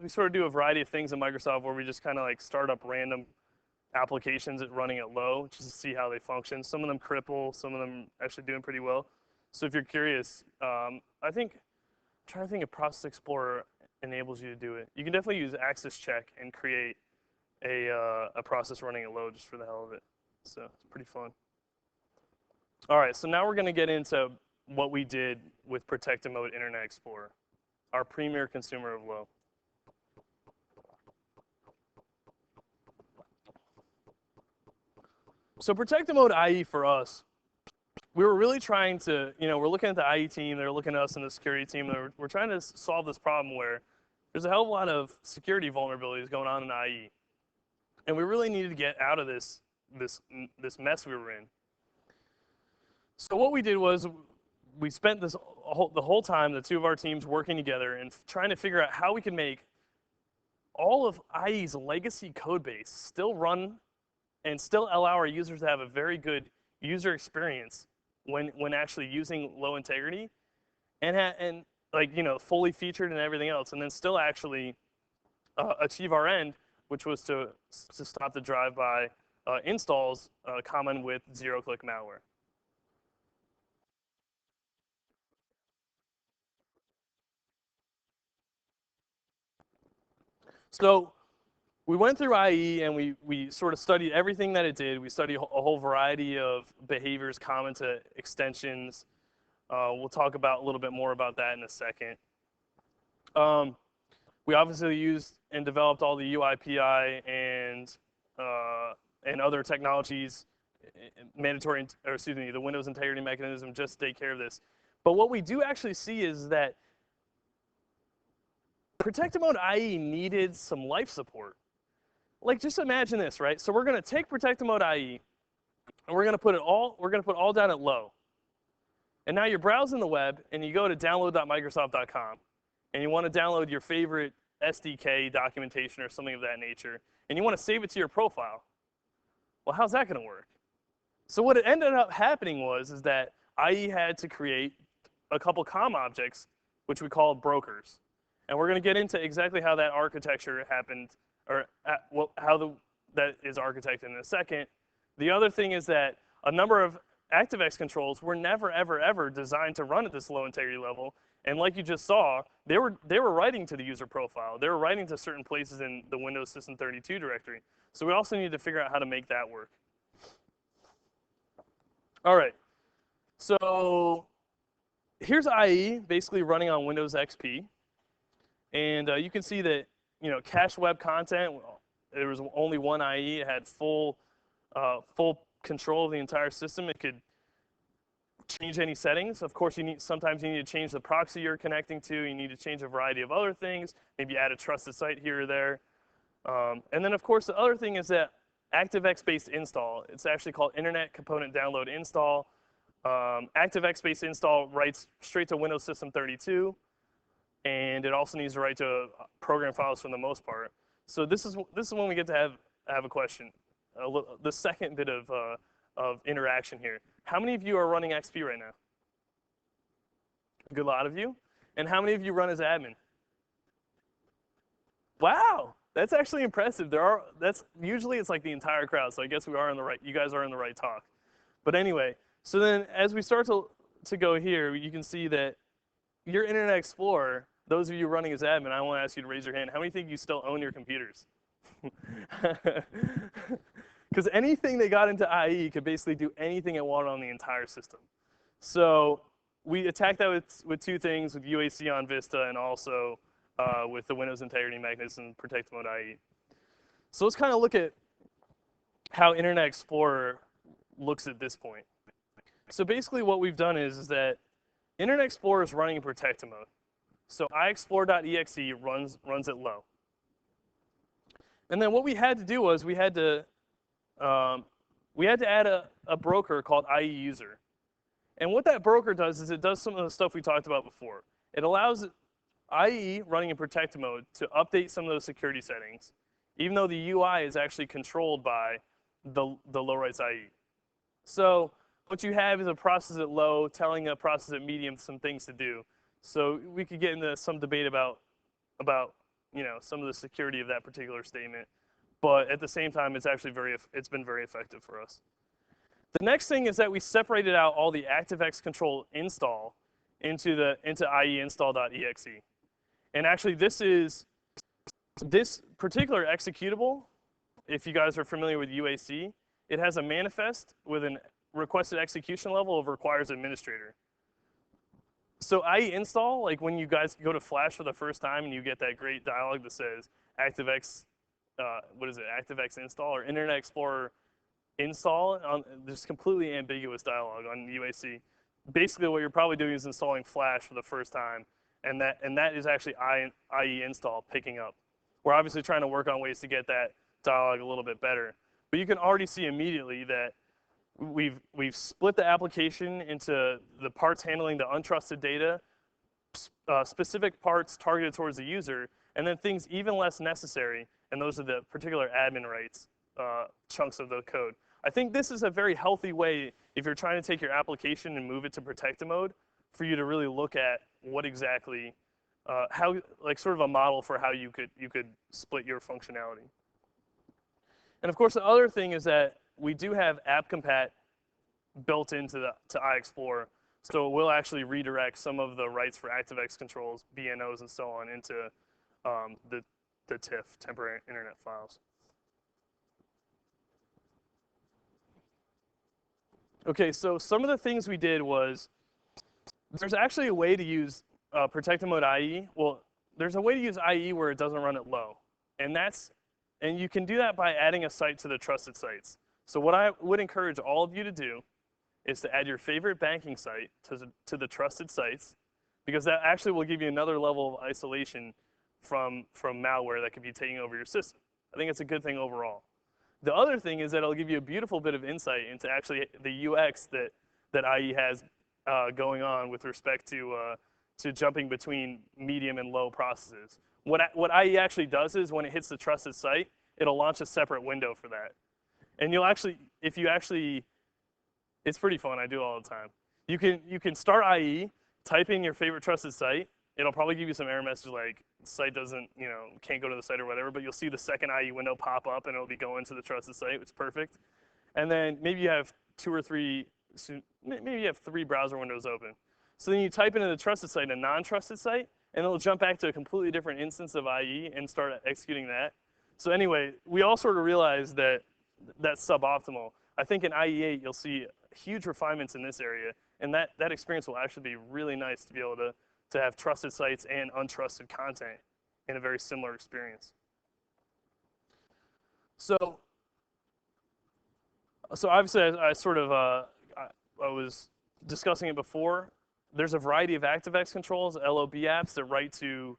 we sort of do a variety of things in Microsoft where we just kind of like start up random applications running at low just to see how they function. Some of them cripple, some of them actually doing pretty well. So if you're curious, I'm trying to think if Process Explorer enables you to do it. You can definitely use access check and create a process running at low just for the hell of it. So it's pretty fun. All right, so now we're going to get into what we did with Protected Mode Internet Explorer, our premier consumer of low. So Protected Mode IE for us, we were really trying to, you know, we're looking at the IE team, they're looking at us in the security team, and we're trying to solve this problem where there's a hell of a lot of security vulnerabilities going on in IE. And we really needed to get out of this mess we were in. So what we did was we spent the whole time, the two of our teams working together and trying to figure out how we could make all of IE's legacy code base still run and still allow our users to have a very good user experience when actually using low integrity and like, you know, fully featured and everything else, and then still actually achieve our end, which was to stop the drive-by installs common with zero-click malware. So we went through IE and we sort of studied everything that it did. We studied a whole variety of behaviors common to extensions. We'll talk about a little bit more about that in a second. We obviously used and developed all the UIPI and other technologies, the Windows integrity mechanism, just to take care of this. But what we do actually see is that Protected Mode IE needed some life support. Like, just imagine this, right? So we're going to take Protected Mode IE, and we're going to put all down at low. And now you're browsing the web, and you go to download.microsoft.com, and you want to download your favorite SDK documentation or something of that nature, and you want to save it to your profile. Well, how's that going to work? So what it ended up happening is that IE had to create a couple COM objects, which we call brokers. And we're going to get into exactly how that architecture happened, or that is architected in a second. The other thing is that a number of ActiveX controls were never, ever, ever designed to run at this low integrity level. And like you just saw, they were writing to the user profile. They were writing to certain places in the Windows System 32 directory. So we also need to figure out how to make that work. All right. So here's IE basically running on Windows XP. And you can see that, you know, cache web content, there was only one IE. It had full control of the entire system. It could change any settings. Of course, sometimes you need to change the proxy you're connecting to. You need to change a variety of other things, maybe add a trusted site here or there. And then, of course, the other thing is that ActiveX-based install. It's actually called Internet Component Download Install. ActiveX-based install writes straight to Windows System 32. And it also needs to write to program files for the most part. So this is when we get to have a question. The second bit of of interaction here. How many of you are running XP right now? A good lot of you. And how many of you run as admin? Wow, that's actually impressive. That's usually it's like the entire crowd, so I guess you guys are in the right talk. But anyway, so then as we start to go here, you can see that your Internet Explorer, those of you running as admin, I want to ask you to raise your hand. How many think you still own your computers? Because anything they got into IE could basically do anything it wanted on the entire system. So we attack that with two things, with UAC on Vista and also with the Windows Integrity Mechanism Protect Mode IE. So let's kind of look at how Internet Explorer looks at this point. So basically what we've done is that Internet Explorer is running in Protect mode. So iexplore.exe runs it low. And then what we had to do was we had to add a broker called IE user. And what that broker does is it does some of the stuff we talked about before. It allows IE running in Protect mode to update some of those security settings, even though the UI is actually controlled by the low rights IE. So what you have is a process at low telling a process at medium some things to do. So we could get into some debate about some of the security of that particular statement, but at the same time, it's been very effective for us. The next thing is that we separated out all the ActiveX control install into ieinstall.exe. And actually, this particular executable, if you guys are familiar with UAC, it has a manifest with a requested execution level of requires administrator. So IE install, like when you guys go to Flash for the first time and you get that great dialog that says ActiveX, ActiveX install or Internet Explorer install, there's completely ambiguous dialog on UAC. Basically what you're probably doing is installing Flash for the first time, and that is actually IE install picking up. We're obviously trying to work on ways to get that dialog a little bit better. But you can already see immediately that we've split the application into the parts handling the untrusted data, specific parts targeted towards the user, and then things even less necessary, and those are the particular admin rights chunks of the code. I think this is a very healthy way, if you're trying to take your application and move it to Protect mode, for you to really look at what exactly, sort of a model for how you could split your functionality. And of course, the other thing is that we do have app compat built into iExplorer, so it will actually redirect some of the rights for ActiveX controls, BNOs, and so on into the TIF, temporary internet files. Okay, so some of the things we did was, there's actually a way to use Protect mode IE. Well, there's a way to use IE where it doesn't run it low, and you can do that by adding a site to the trusted sites. So what I would encourage all of you to do is to add your favorite banking site to the trusted sites, because that actually will give you another level of isolation from malware that could be taking over your system. I think it's a good thing overall. The other thing is that it'll give you a beautiful bit of insight into actually the UX that IE has going on with respect to jumping between medium and low processes. What IE actually does is when it hits the trusted site, it'll launch a separate window for that. And it's pretty fun, I do it all the time. You can start IE, type in your favorite trusted site, it'll probably give you some error message like site doesn't, can't go to the site or whatever, but you'll see the second IE window pop up and it'll be going to the trusted site, which is perfect. And then maybe you have three browser windows open. So then you type into the trusted site a non-trusted site, and it'll jump back to a completely different instance of IE and start executing that. So anyway, we all sort of realized that that's suboptimal. I think in IE8 you'll see huge refinements in this area, and that experience will actually be really nice to be able to have trusted sites and untrusted content in a very similar experience. So obviously I was discussing it before. There's a variety of ActiveX controls, LOB apps that write to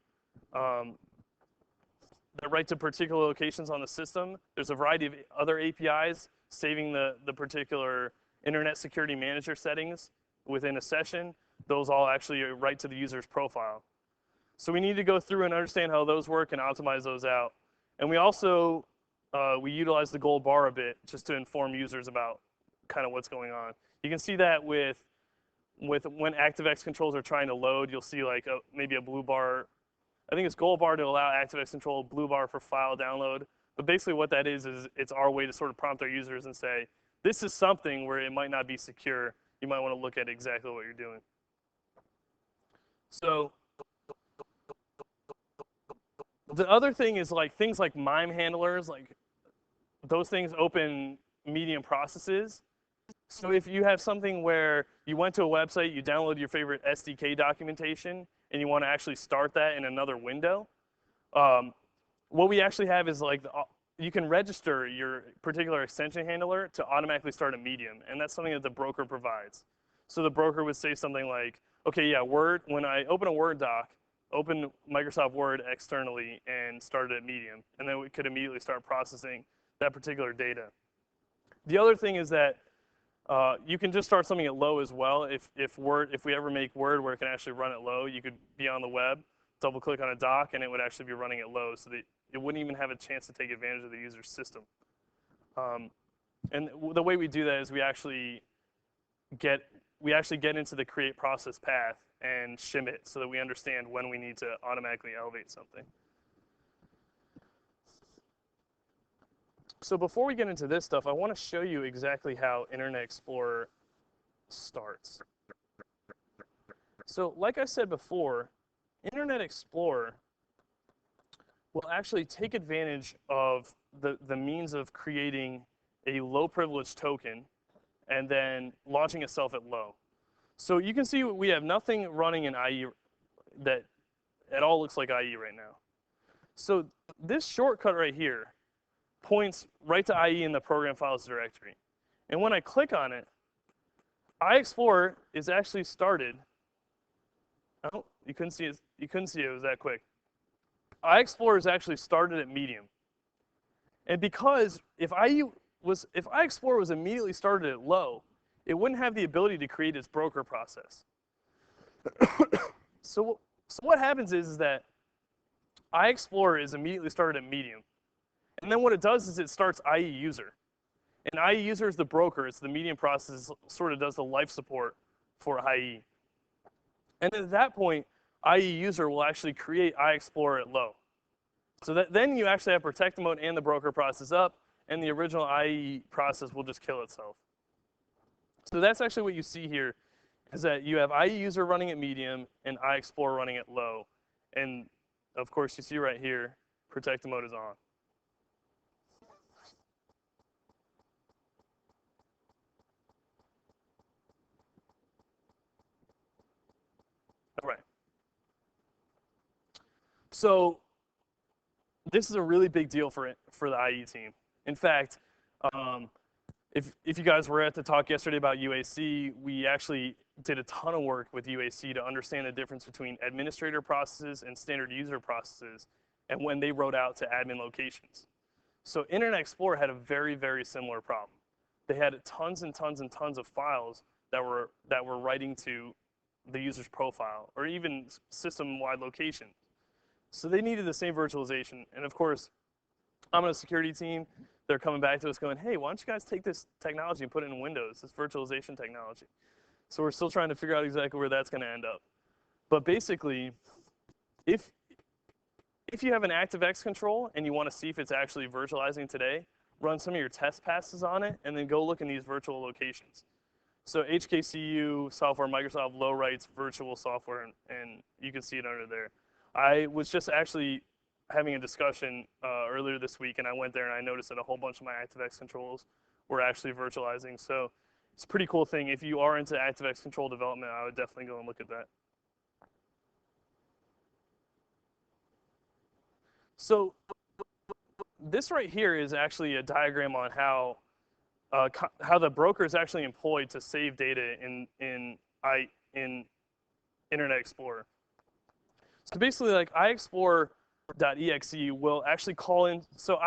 particular locations on the system. There's a variety of other APIs saving the particular Internet Security Manager settings within a session. Those all actually write to the user's profile. So we need to go through and understand how those work and optimize those out. And we also we utilize the gold bar a bit just to inform users about kind of what's going on. You can see that with when ActiveX controls are trying to load, you'll see like maybe a blue bar. I think it's gold bar to allow ActiveX control, blue bar for file download. But basically what that is it's our way to sort of prompt our users and say, this is something where it might not be secure. You might want to look at exactly what you're doing. So the other thing is like things like MIME handlers, like those things open medium processes. So if you have something where you went to a website, you download your favorite SDK documentation, and you want to actually start that in another window, what we actually have is like you can register your particular extension handler to automatically start a medium, and that's something that the broker provides. So the broker would say something like, okay, yeah, Word, when I open a Word doc, open Microsoft Word externally and start it at medium, and then we could immediately start processing that particular data. The other thing is that you can just start something at low as well. If we ever make Word where it can actually run at low, you could be on the web, double click on a doc, and it would actually be running at low, so that it wouldn't even have a chance to take advantage of the user's system. And the way we do that is we actually get into the create process path and shim it so that we understand when we need to automatically elevate something. So before we get into this stuff, I want to show you exactly how Internet Explorer starts. So like I said before, Internet Explorer will actually take advantage of the means of creating a low privilege token and then launching itself at low. So you can see we have nothing running in IE that at all looks like IE right now. So this shortcut right here points right to IE in the program files directory. And when I click on it, iExplorer is actually started. Oh, you couldn't see it. You couldn't see it. It was that quick. iExplorer is actually started at medium. And because if iExplorer was immediately started at low, it wouldn't have the ability to create its broker process. So what happens is that iExplorer is immediately started at medium. And then what it does is it starts IE user. And IE user is the broker. It's the medium process, sort of does the life support for IE. And at that point, IE user will actually create iExplorer at low. So that then you actually have protect mode and the broker process up, and the original IE process will just kill itself. So that's actually what you see here, is that you have IE user running at medium and iExplorer running at low. And of course, you see right here, protect mode is on. All right. So this is a really big deal for the IE team. In fact, if you guys were at the talk yesterday about UAC, we actually did a ton of work with UAC to understand the difference between administrator processes and standard user processes, and when they wrote out to admin locations. So Internet Explorer had a very, very similar problem. They had tons and tons and tons of files that were writing to the user's profile or even system-wide location. So they needed the same virtualization. And of course, I'm on a security team. They're coming back to us going, hey, why don't you guys take this technology and put it in Windows, this virtualization technology? So we're still trying to figure out exactly where that's going to end up. But basically, if you have an ActiveX control and you want to see if it's actually virtualizing today, run some of your test passes on it, and then go look in these virtual locations. So HKCU, software, Microsoft, low rights, virtual software, and you can see it under there. I was just actually having a discussion earlier this week, and I went there and I noticed that a whole bunch of my ActiveX controls were actually virtualizing. So it's a pretty cool thing. If you are into ActiveX control development, I would definitely go and look at that. So this right here is actually a diagram on how the broker is actually employed to save data in Internet Explorer. So basically, like iExplorer.exe will actually call in. So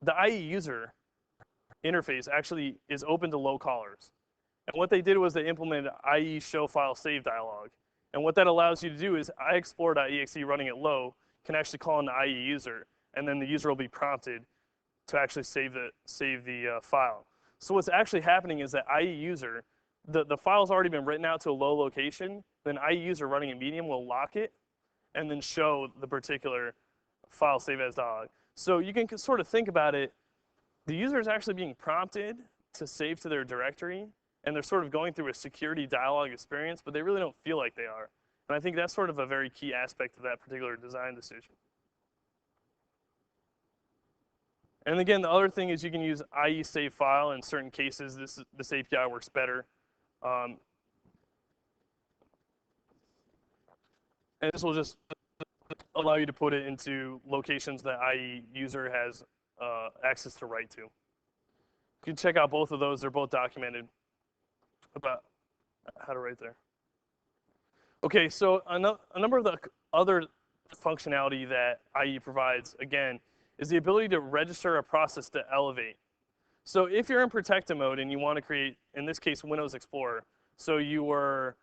the IE user interface actually is open to low callers. And what they did was they implemented IE show file save dialog. And what that allows you to do is iExplorer.exe running at low can actually call in the IE user, and then the user will be prompted to actually save the file. So what's actually happening is that IE user, the file's already been written out to a low location, then IE user running a medium will lock it and then show the particular file save as .log. So you can sort of think about it, the user is actually being prompted to save to their directory, and they're sort of going through a security dialogue experience, but they really don't feel like they are. And I think that's sort of a very key aspect of that particular design decision. And again, the other thing is you can use IE save file. In certain cases, this API works better. And this will just allow you to put it into locations that IE user has access to write to. You can check out both of those. They're both documented about how to write there. Okay, so a number of the other functionality that IE provides, again, is the ability to register a process to elevate. So if you're in protected mode and you want to create, in this case, Windows Explorer, so you were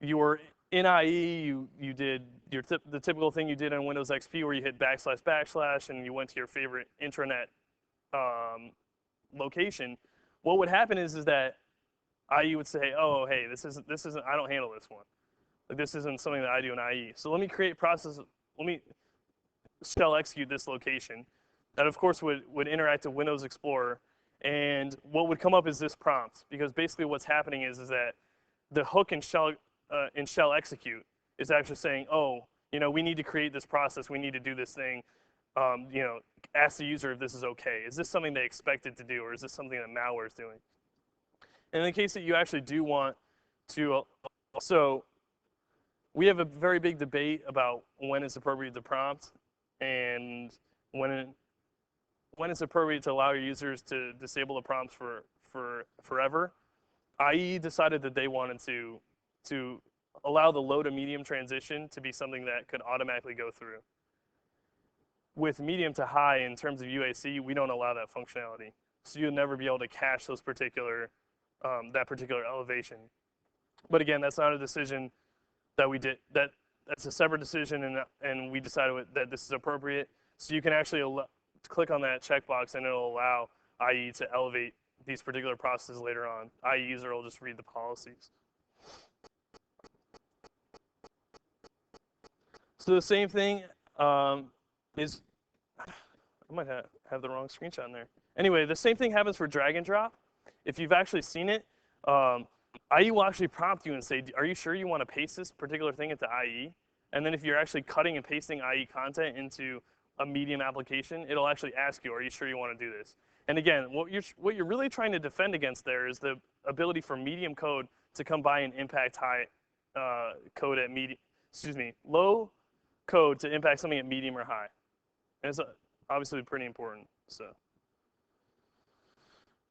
in IE, you did the typical thing you did on Windows XP where you hit // and you went to your favorite intranet location. What would happen is that IE would say, oh, hey, this isn't, I don't handle this one. Like, this isn't something that I do in IE. So let me create process, let me shell execute this location. That, of course, would interact with Windows Explorer. And what would come up is this prompt, because basically what's happening is that the hook in shell execute is actually saying, oh, we need to create this process, we need to do this thing, ask the user if this is okay. Is this something they expect it to do, or is this something that malware is doing? And in the case that you actually do want to, so we have a very big debate about when it's appropriate to prompt and when it's appropriate to allow your users to disable the prompts for forever. IE decided that they wanted to allow the low to medium transition to be something that could automatically go through. With medium to high, in terms of UAC, we don't allow that functionality. So you'll never be able to cache those particular, that particular elevation. But again, that's not a decision that we did. That's a separate decision, and we decided that this is appropriate. So you can actually click on that checkbox, and it'll allow IE to elevate these particular processes later on. IE user will just read the policies. So the same thing is, I might have the wrong screenshot in there. Anyway, the same thing happens for drag and drop. If you've actually seen it, IE will actually prompt you and say, are you sure you want to paste this particular thing into IE? And then if you're actually cutting and pasting IE content into a medium application, it'll actually ask you, are you sure you want to do this? And again, what you're really trying to defend against there is the ability for medium code to come by and impact high code at low code to impact something at medium or high. And it's obviously pretty important. So,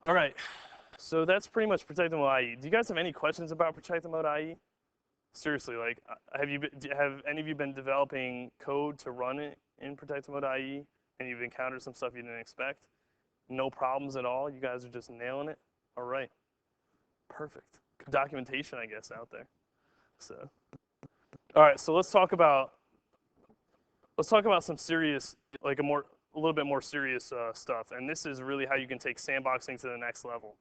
all right. So that's pretty much protected mode IE. Do you guys have any questions about protected mode IE? Seriously, like, have any of you been developing code to run it in protected mode IE, and you've encountered some stuff you didn't expect? No problems at all. You guys are just nailing it. All right, perfect. Good documentation, I guess, out there. So, all right. So let's talk about some serious, like a little bit more serious stuff. And this is really how you can take sandboxing to the next level.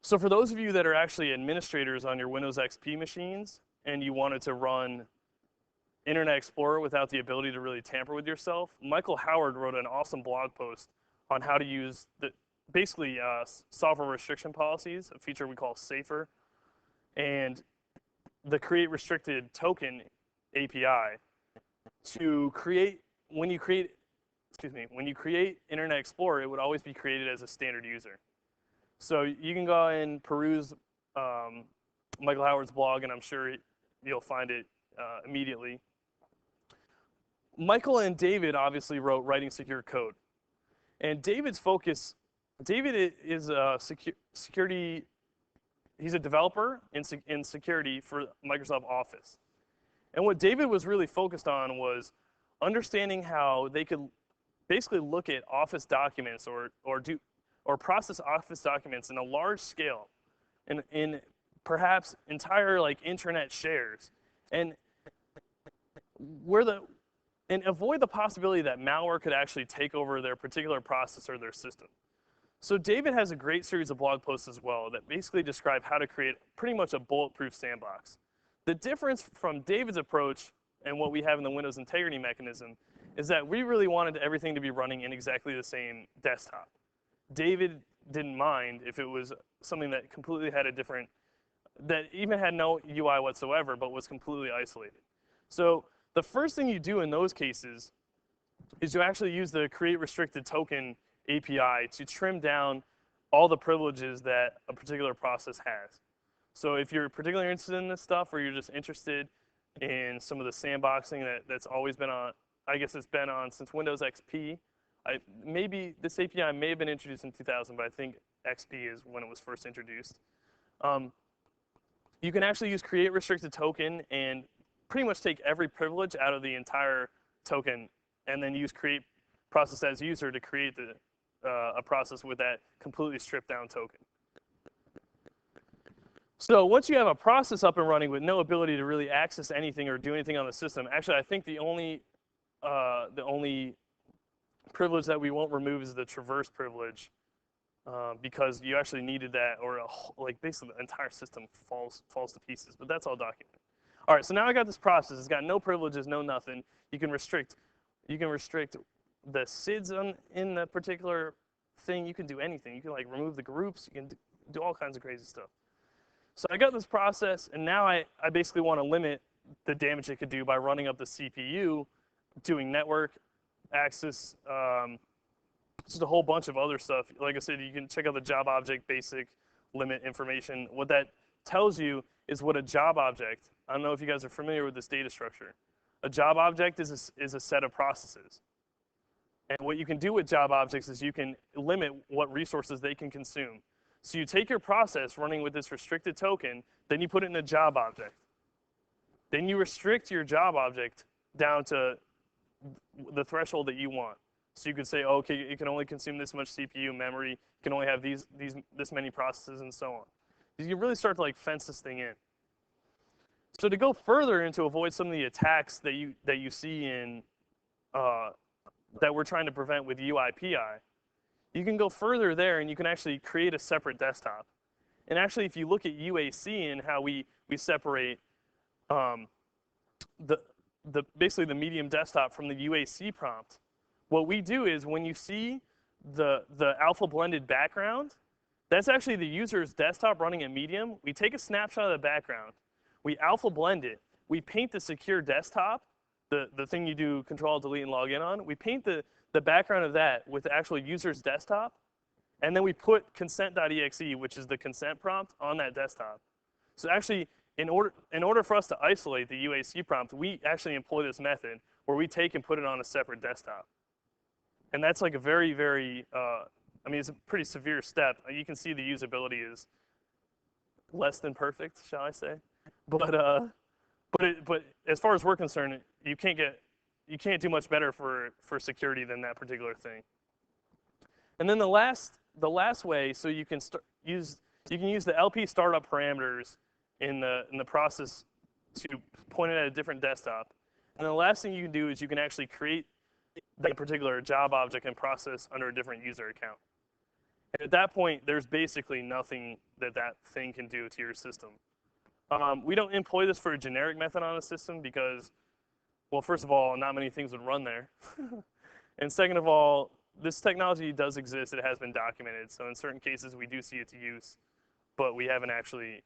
So for those of you that are actually administrators on your Windows XP machines and you wanted to run Internet Explorer without the ability to really tamper with yourself, Michael Howard wrote an awesome blog post on how to use basically software restriction policies, a feature we call SAFER, and the create restricted token API to create, when you create Internet Explorer, it would always be created as a standard user. So you can go and peruse Michael Howard's blog, and I'm sure you'll find it immediately. Michael and David obviously wrote Writing Secure Code. And David is a security, he's a developer in security for Microsoft Office. And what David was really focused on was understanding how they could basically look at Office documents or process Office documents in a large scale, in perhaps entire like intranet shares, and avoid the possibility that malware could actually take over their particular process or their system. So David has a great series of blog posts as well that basically describe how to create pretty much a bulletproof sandbox. The difference from David's approach and what we have in the Windows integrity mechanism is that we really wanted everything to be running in exactly the same desktop. David didn't mind if it was something that completely had a different, that even had no UI whatsoever, but was completely isolated. So the first thing you do in those cases is you actually use the create restricted token API to trim down all the privileges that a particular process has. So if you're particularly interested in this stuff, or you're just interested in some of the sandboxing that's always been on, I guess it's been on since Windows XP. Maybe this API may have been introduced in 2000, but I think XP is when it was first introduced. You can actually use create restricted token and pretty much take every privilege out of the entire token, and then use create process as user to create a process with that completely stripped down token. So once you have a process up and running with no ability to really access anything or do anything on the system, actually I think the only privilege that we won't remove is the traverse privilege, because you actually needed that, or like basically the entire system falls to pieces. But that's all documented. All right, so now I got this process. It's got no privileges, no nothing. You can restrict the SIDs in the particular thing. You can do anything. You can like remove the groups. You can do all kinds of crazy stuff. So I got this process, and now I basically want to limit the damage it could do by running up the CPU, doing network access, just a whole bunch of other stuff. Like I said, you can check out the job object basic limit information. What that tells you is what a job object, I don't know if you guys are familiar with this data structure. A job object is a set of processes. And what you can do with job objects is you can limit what resources they can consume. So you take your process running with this restricted token, then you put it in a job object. Then you restrict your job object down to the threshold that you want. So you could say, oh, okay, it can only consume this much CPU memory, it can only have this many processes, and so on. You can really start to like fence this thing in. So to go further and to avoid some of the attacks that you see in that we're trying to prevent with UIPI, you can go further there and you can actually create a separate desktop. And actually, if you look at UAC and how we separate basically the medium desktop from the UAC prompt, what we do is when you see the alpha blended background, that's actually the user's desktop running at medium. We take a snapshot of the background, we alpha blend it, we paint the secure desktop, the thing you do control, delete, and log in on. We paint the background of that with the actual user's desktop, and then we put consent.exe, which is the consent prompt, on that desktop. So actually, in order for us to isolate the UAC prompt, we actually employ this method where we take and put it on a separate desktop. And that's like a very, very, I mean, it's a pretty severe step. You can see the usability is less than perfect, shall I say? But as far as we're concerned, you can't do much better for security than that particular thing. And then the last way, so you can use the LP startup parameters in the process to point it at a different desktop. And the last thing you can do is you can actually create that particular job object and process under a different user account. And at that point, there's basically nothing that thing can do to your system. We don't employ this for a generic method on a system because, well, first of all, not many things would run there. And second of all, this technology does exist. It has been documented. So in certain cases, we do see its use, but we haven't actually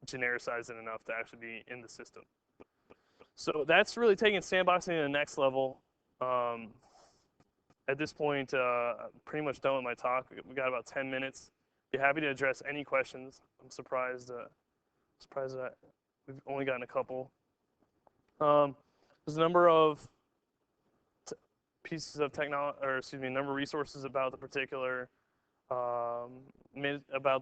genericized it enough to actually be in the system. So that's really taking sandboxing to the next level. At this point, pretty much done with my talk. We got about 10 minutes. Be happy to address any questions. I'm surprised that we've only gotten a couple. There's a number of pieces of technology, or excuse me, a number of resources about the particular, about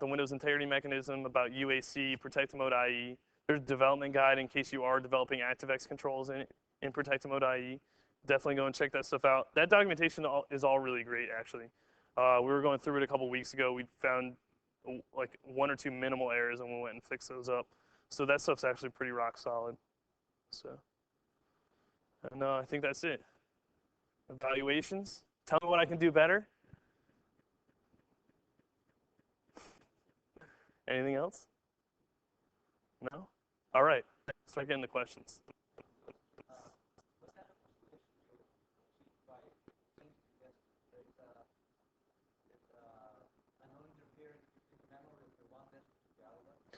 the Windows integrity mechanism, about UAC, Protect Mode IE. There's a development guide in case you are developing ActiveX controls in Protect Mode IE. Definitely go and check that stuff out. That documentation is all really great, actually. We were going through it a couple weeks ago. We found like 1 or 2 minimal errors, and we went and fixed those up. So that stuff's actually pretty rock solid. So, and I think that's it. Evaluations. Tell me what I can do better. Anything else? No? All right, start getting the questions.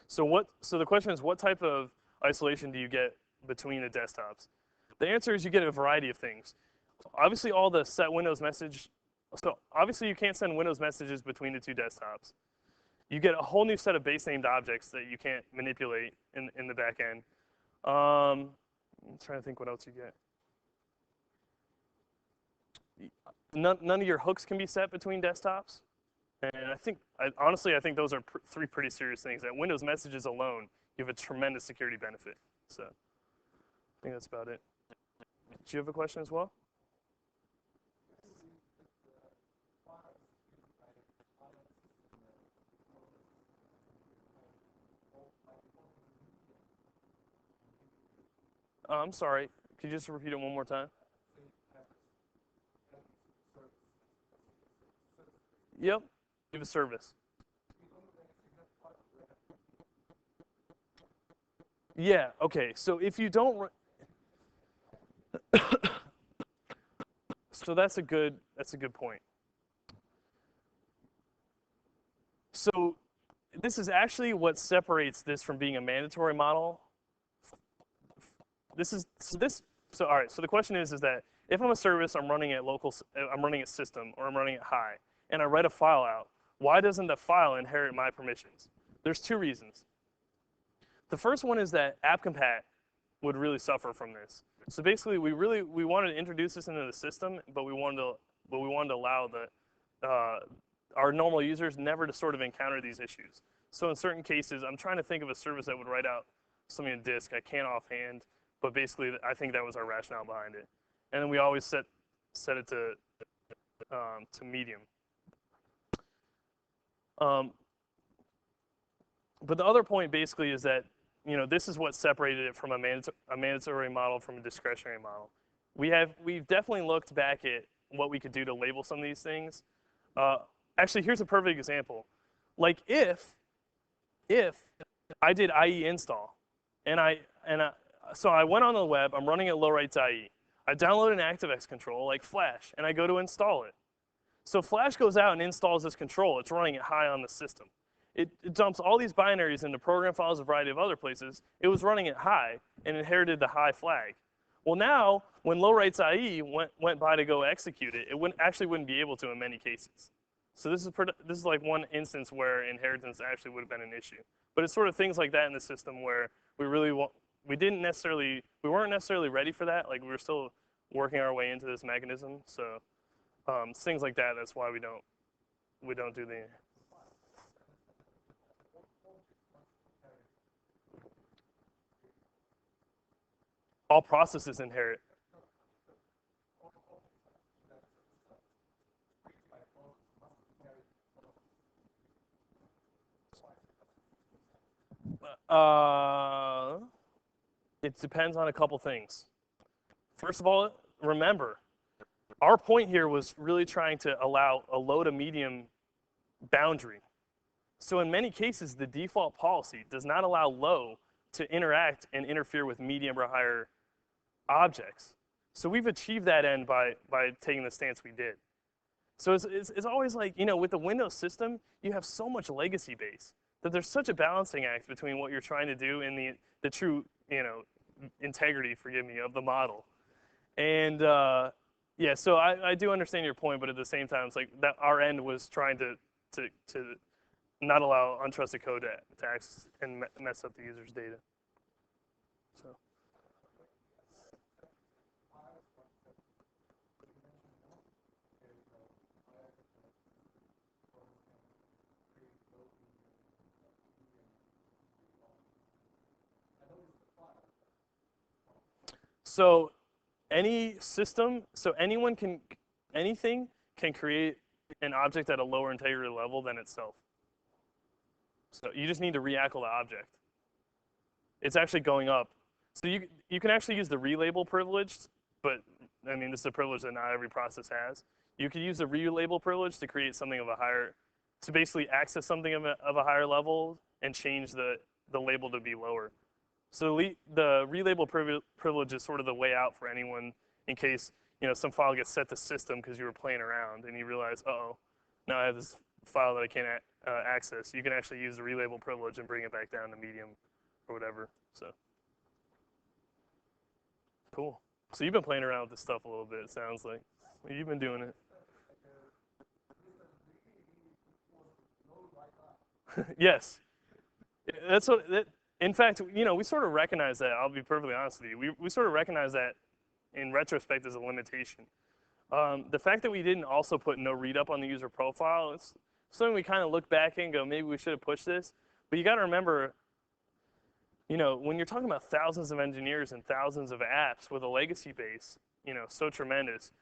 So the question is, what type of isolation do you get between the desktops? The answer is you get a variety of things. Obviously, all the set Windows message. So obviously, you can't send Windows messages between the two desktops. You get a whole new set of base named objects that you can't manipulate in the back end. I'm trying to think what else you get. None of your hooks can be set between desktops. And honestly, I think those are three pretty serious things. That Windows messages alone give a tremendous security benefit. So I think that's about it. Do you have a question as well? I'm sorry. Could you just repeat it one more time? Yep. Give a service. Yeah. Okay. So if you don't, so that's a good point. So this is actually what separates this from being a mandatory model. So all right. So the question is that if I'm a service, I'm running a system, or I'm running it high, and I write a file out, why doesn't the file inherit my permissions? There's two reasons. The first one is that AppCompat would really suffer from this. So basically, we wanted to introduce this into the system, but we wanted to allow our normal users never to sort of encounter these issues. So in certain cases, I'm trying to think of a service that would write out something in disk. I can't offhand, but basically, I think that was our rationale behind it. And then we always set it to medium. But the other point basically is that this is what separated it from a mandatory model from a discretionary model. We've definitely looked back at what we could do to label some of these things. Actually, here's a perfect example. Like if I did IE install, so I went on the web, I'm running at low rates IE. I download an ActiveX control like Flash, and I go to install it. So Flash goes out and installs this control. It's running it high on the system. It dumps all these binaries into program files, a variety of other places. It was running it high and inherited the high flag. Well, now when low rates IE went by to go execute it, it wouldn't be able to in many cases. So this is like one instance where inheritance actually would have been an issue. But it's sort of things like that in the system where we weren't necessarily ready for that. Like we were still working our way into this mechanism. So things like that. That's why we don't do the. All processes inherit. It depends on a couple things. First of all, remember, our point here was really trying to allow a low to medium boundary. So in many cases, the default policy does not allow low to interact and interfere with medium or higher objects. So we've achieved that end by taking the stance we did. So it's always like, with the Windows system, you have so much legacy base that there's such a balancing act between what you're trying to do and the true, integrity, forgive me, of the model. And yeah, so I do understand your point, but at the same time, it's like that our end was trying to not allow untrusted code to access and mess up the user's data. So. So anything can create an object at a lower integrity level than itself. So you just need to reackle the object. It's actually going up. So you can actually use the relabel privilege, but I mean, this is a privilege that not every process has. You could use the relabel privilege to create something of a higher to basically access something of a higher level and change the label to be lower. So the relabel privilege is sort of the way out for anyone in case some file gets set to system because you were playing around and you realize, oh, now I have this file that I can't access. You can actually use the relabel privilege and bring it back down to medium or whatever. So cool. So you've been playing around with this stuff a little bit. It sounds like you've been doing it. Yes, that's what. In fact, we sort of recognize that. I'll be perfectly honest with you. We sort of recognize that in retrospect as a limitation. The fact that we didn't also put no read up on the user profile, it's something we kind of look back and go, maybe we should have pushed this. But you got to remember, when you're talking about thousands of engineers and thousands of apps with a legacy base, so tremendous.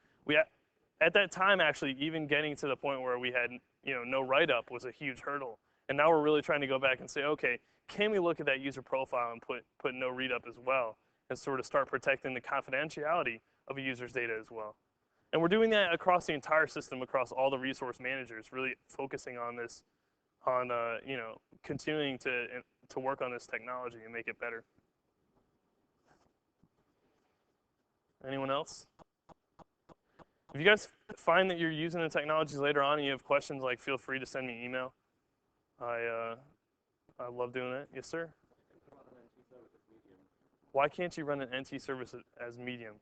At that time, actually, even getting to the point where we had, no write up was a huge hurdle. And now we're really trying to go back and say, okay, can we look at that user profile and put no read up as well, and sort of start protecting the confidentiality of a user's data as well. And we're doing that across the entire system, across all the resource managers, really focusing on this, on continuing to work on this technology and make it better. Anyone else? If you guys find that you're using the technologies later on and you have questions, like, feel free to send me an email. I love doing that. Yes, sir? Why can't you run an NT service as medium?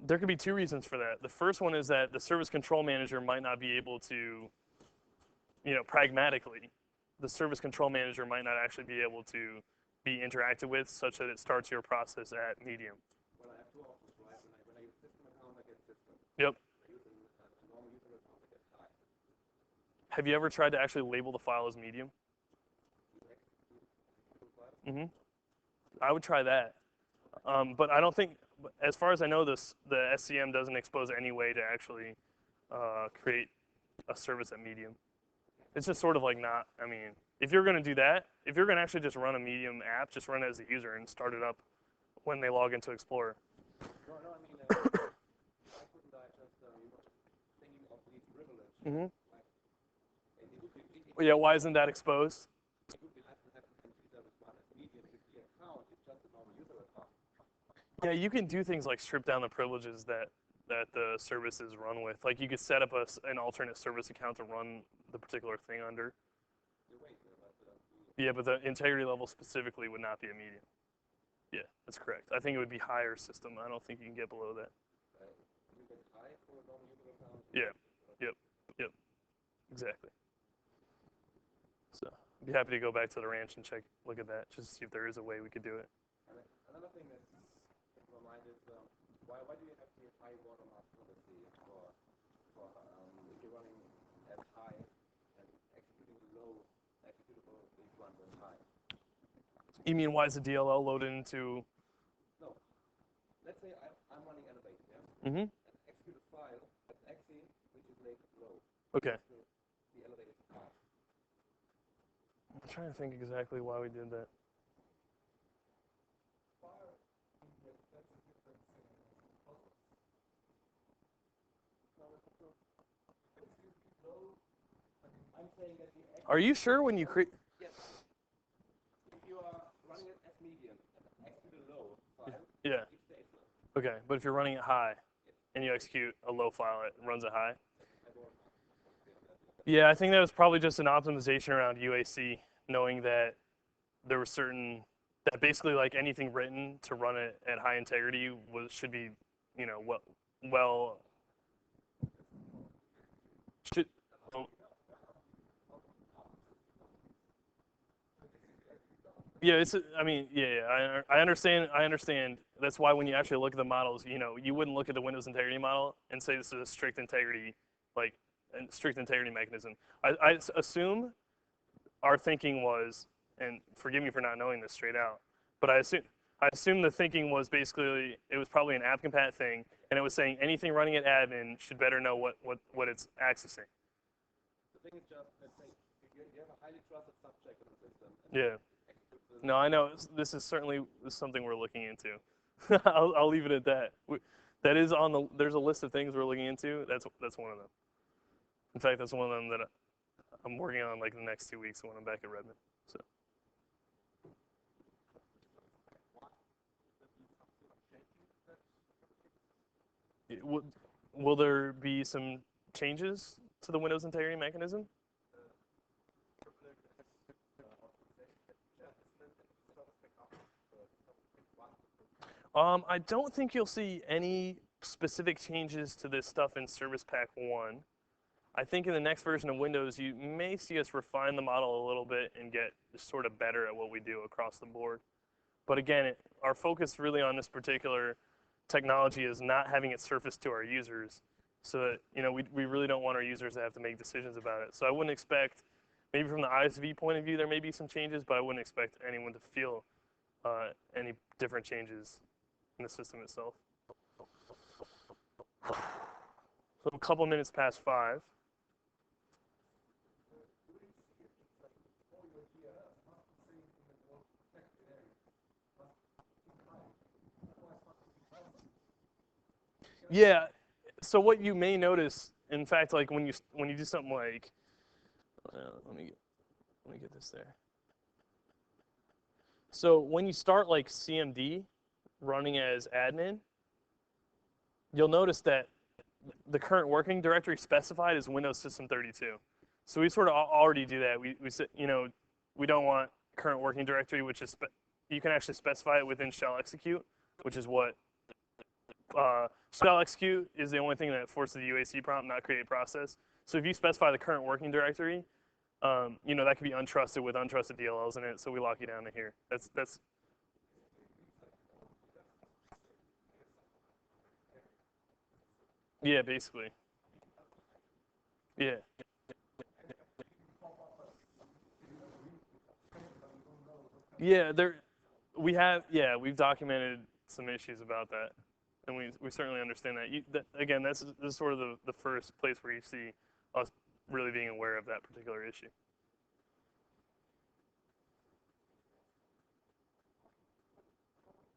There could be two reasons for that. The first one is that the service control manager might not be able to, pragmatically, the service control manager might not actually be able to be interacted with such that it starts your process at medium. Well, I have two options, right? When I use system account, I get system. Yep. I use a normal user account, I get high. Have you ever tried to actually label the file as medium? Mm-hmm. I would try that. But I don't think, as far as I know, the SCM doesn't expose any way to actually create a service at medium. It's just sort of like not, if you're going to do that, if you're going to actually just run a medium app, just run it as a user and start it up when they log into Explorer. No, why couldn't I just, thinking of these privilege? Mm-hmm. Like, Yeah, why isn't that exposed? it would be nice to have an NT service run as medium if the account is just a normal user account. Yeah, you can do things like strip down the privileges that the services run with. Like, you could set up an alternate service account to run the particular thing under. Yeah, but the integrity level specifically would not be a medium. Yeah, that's correct. I think it would be higher system. I don't think you can get below that. You get high for a normal user account? Yeah, yep, exactly. So, I'd be happy to go back to the ranch and look at that, just to see if there is a way we could do it. Another thing that's in my mind is, why do you have the high watermark policy for if you're running as high and executing low executable is run as high? You mean why is the DLL loaded into? No. Let's say I'm running Elevate, yeah? Mm-hmm. And execute a file that's actually which is labeled low. Okay. The Elevate is high. I'm trying to think exactly why we did that. I'm saying that Are you sure when you create? yes. If you are running it as medium and execute a low file, Yeah. it stays low. Okay, but if you're running it high and you execute a low file, it runs it high? Yeah, I think that was probably just an optimization around UAC, knowing that there were that basically like anything written to run it at high integrity should be, should. Yeah, I understand. That's why when you actually look at the models, you wouldn't look at the Windows integrity model and say this is a strict integrity, mechanism. I assume our thinking was, and forgive me for not knowing this straight out, but I assume the thinking was basically it was probably an app compat thing, and it was saying anything running at admin should better know what it's accessing. The thing is just, let's say, if you have a highly trusted subject in the system. Yeah. No, I know this is something we're looking into. I'll leave it at that. That is on the. There's a list of things we're looking into. That's one of them. In fact, that's one of them that I'm working on like the next 2 weeks when I'm back at Redmond. So. Will there be some changes to the Windows integrity mechanism? I don't think you'll see any specific changes to this stuff in Service Pack 1. I think in the next version of Windows, you may see us refine the model a little bit and get sort of better at what we do across the board. But again, our focus really on this particular technology is not having it surface to our users, so that we really don't want our users to have to make decisions about it. So I wouldn't expect, maybe from the ISV point of view, there may be some changes, but I wouldn't expect anyone to feel any different changes in the system itself. So a couple minutes past 5. Yeah. So what you may notice, in fact, like when you do something like, let me get this there. So when you start like CMD running as admin, you'll notice that the current working directory specified is Windows System 32. So we sort of already do that. We we don't want current working directory, which is you can actually specify it within shell execute, which is what shell execute is the only thing that forces the UAC prompt, not create process. So if you specify the current working directory, that could be untrusted with untrusted DLLs in it. So we lock you down to here. That's yeah, basically. Yeah. Yeah, we've documented some issues about that, and we certainly understand that. Again, this is sort of the first place where you see us really being aware of that particular issue.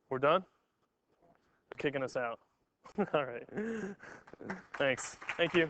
We're done? Kicking us out. All right. Thanks. Thank you.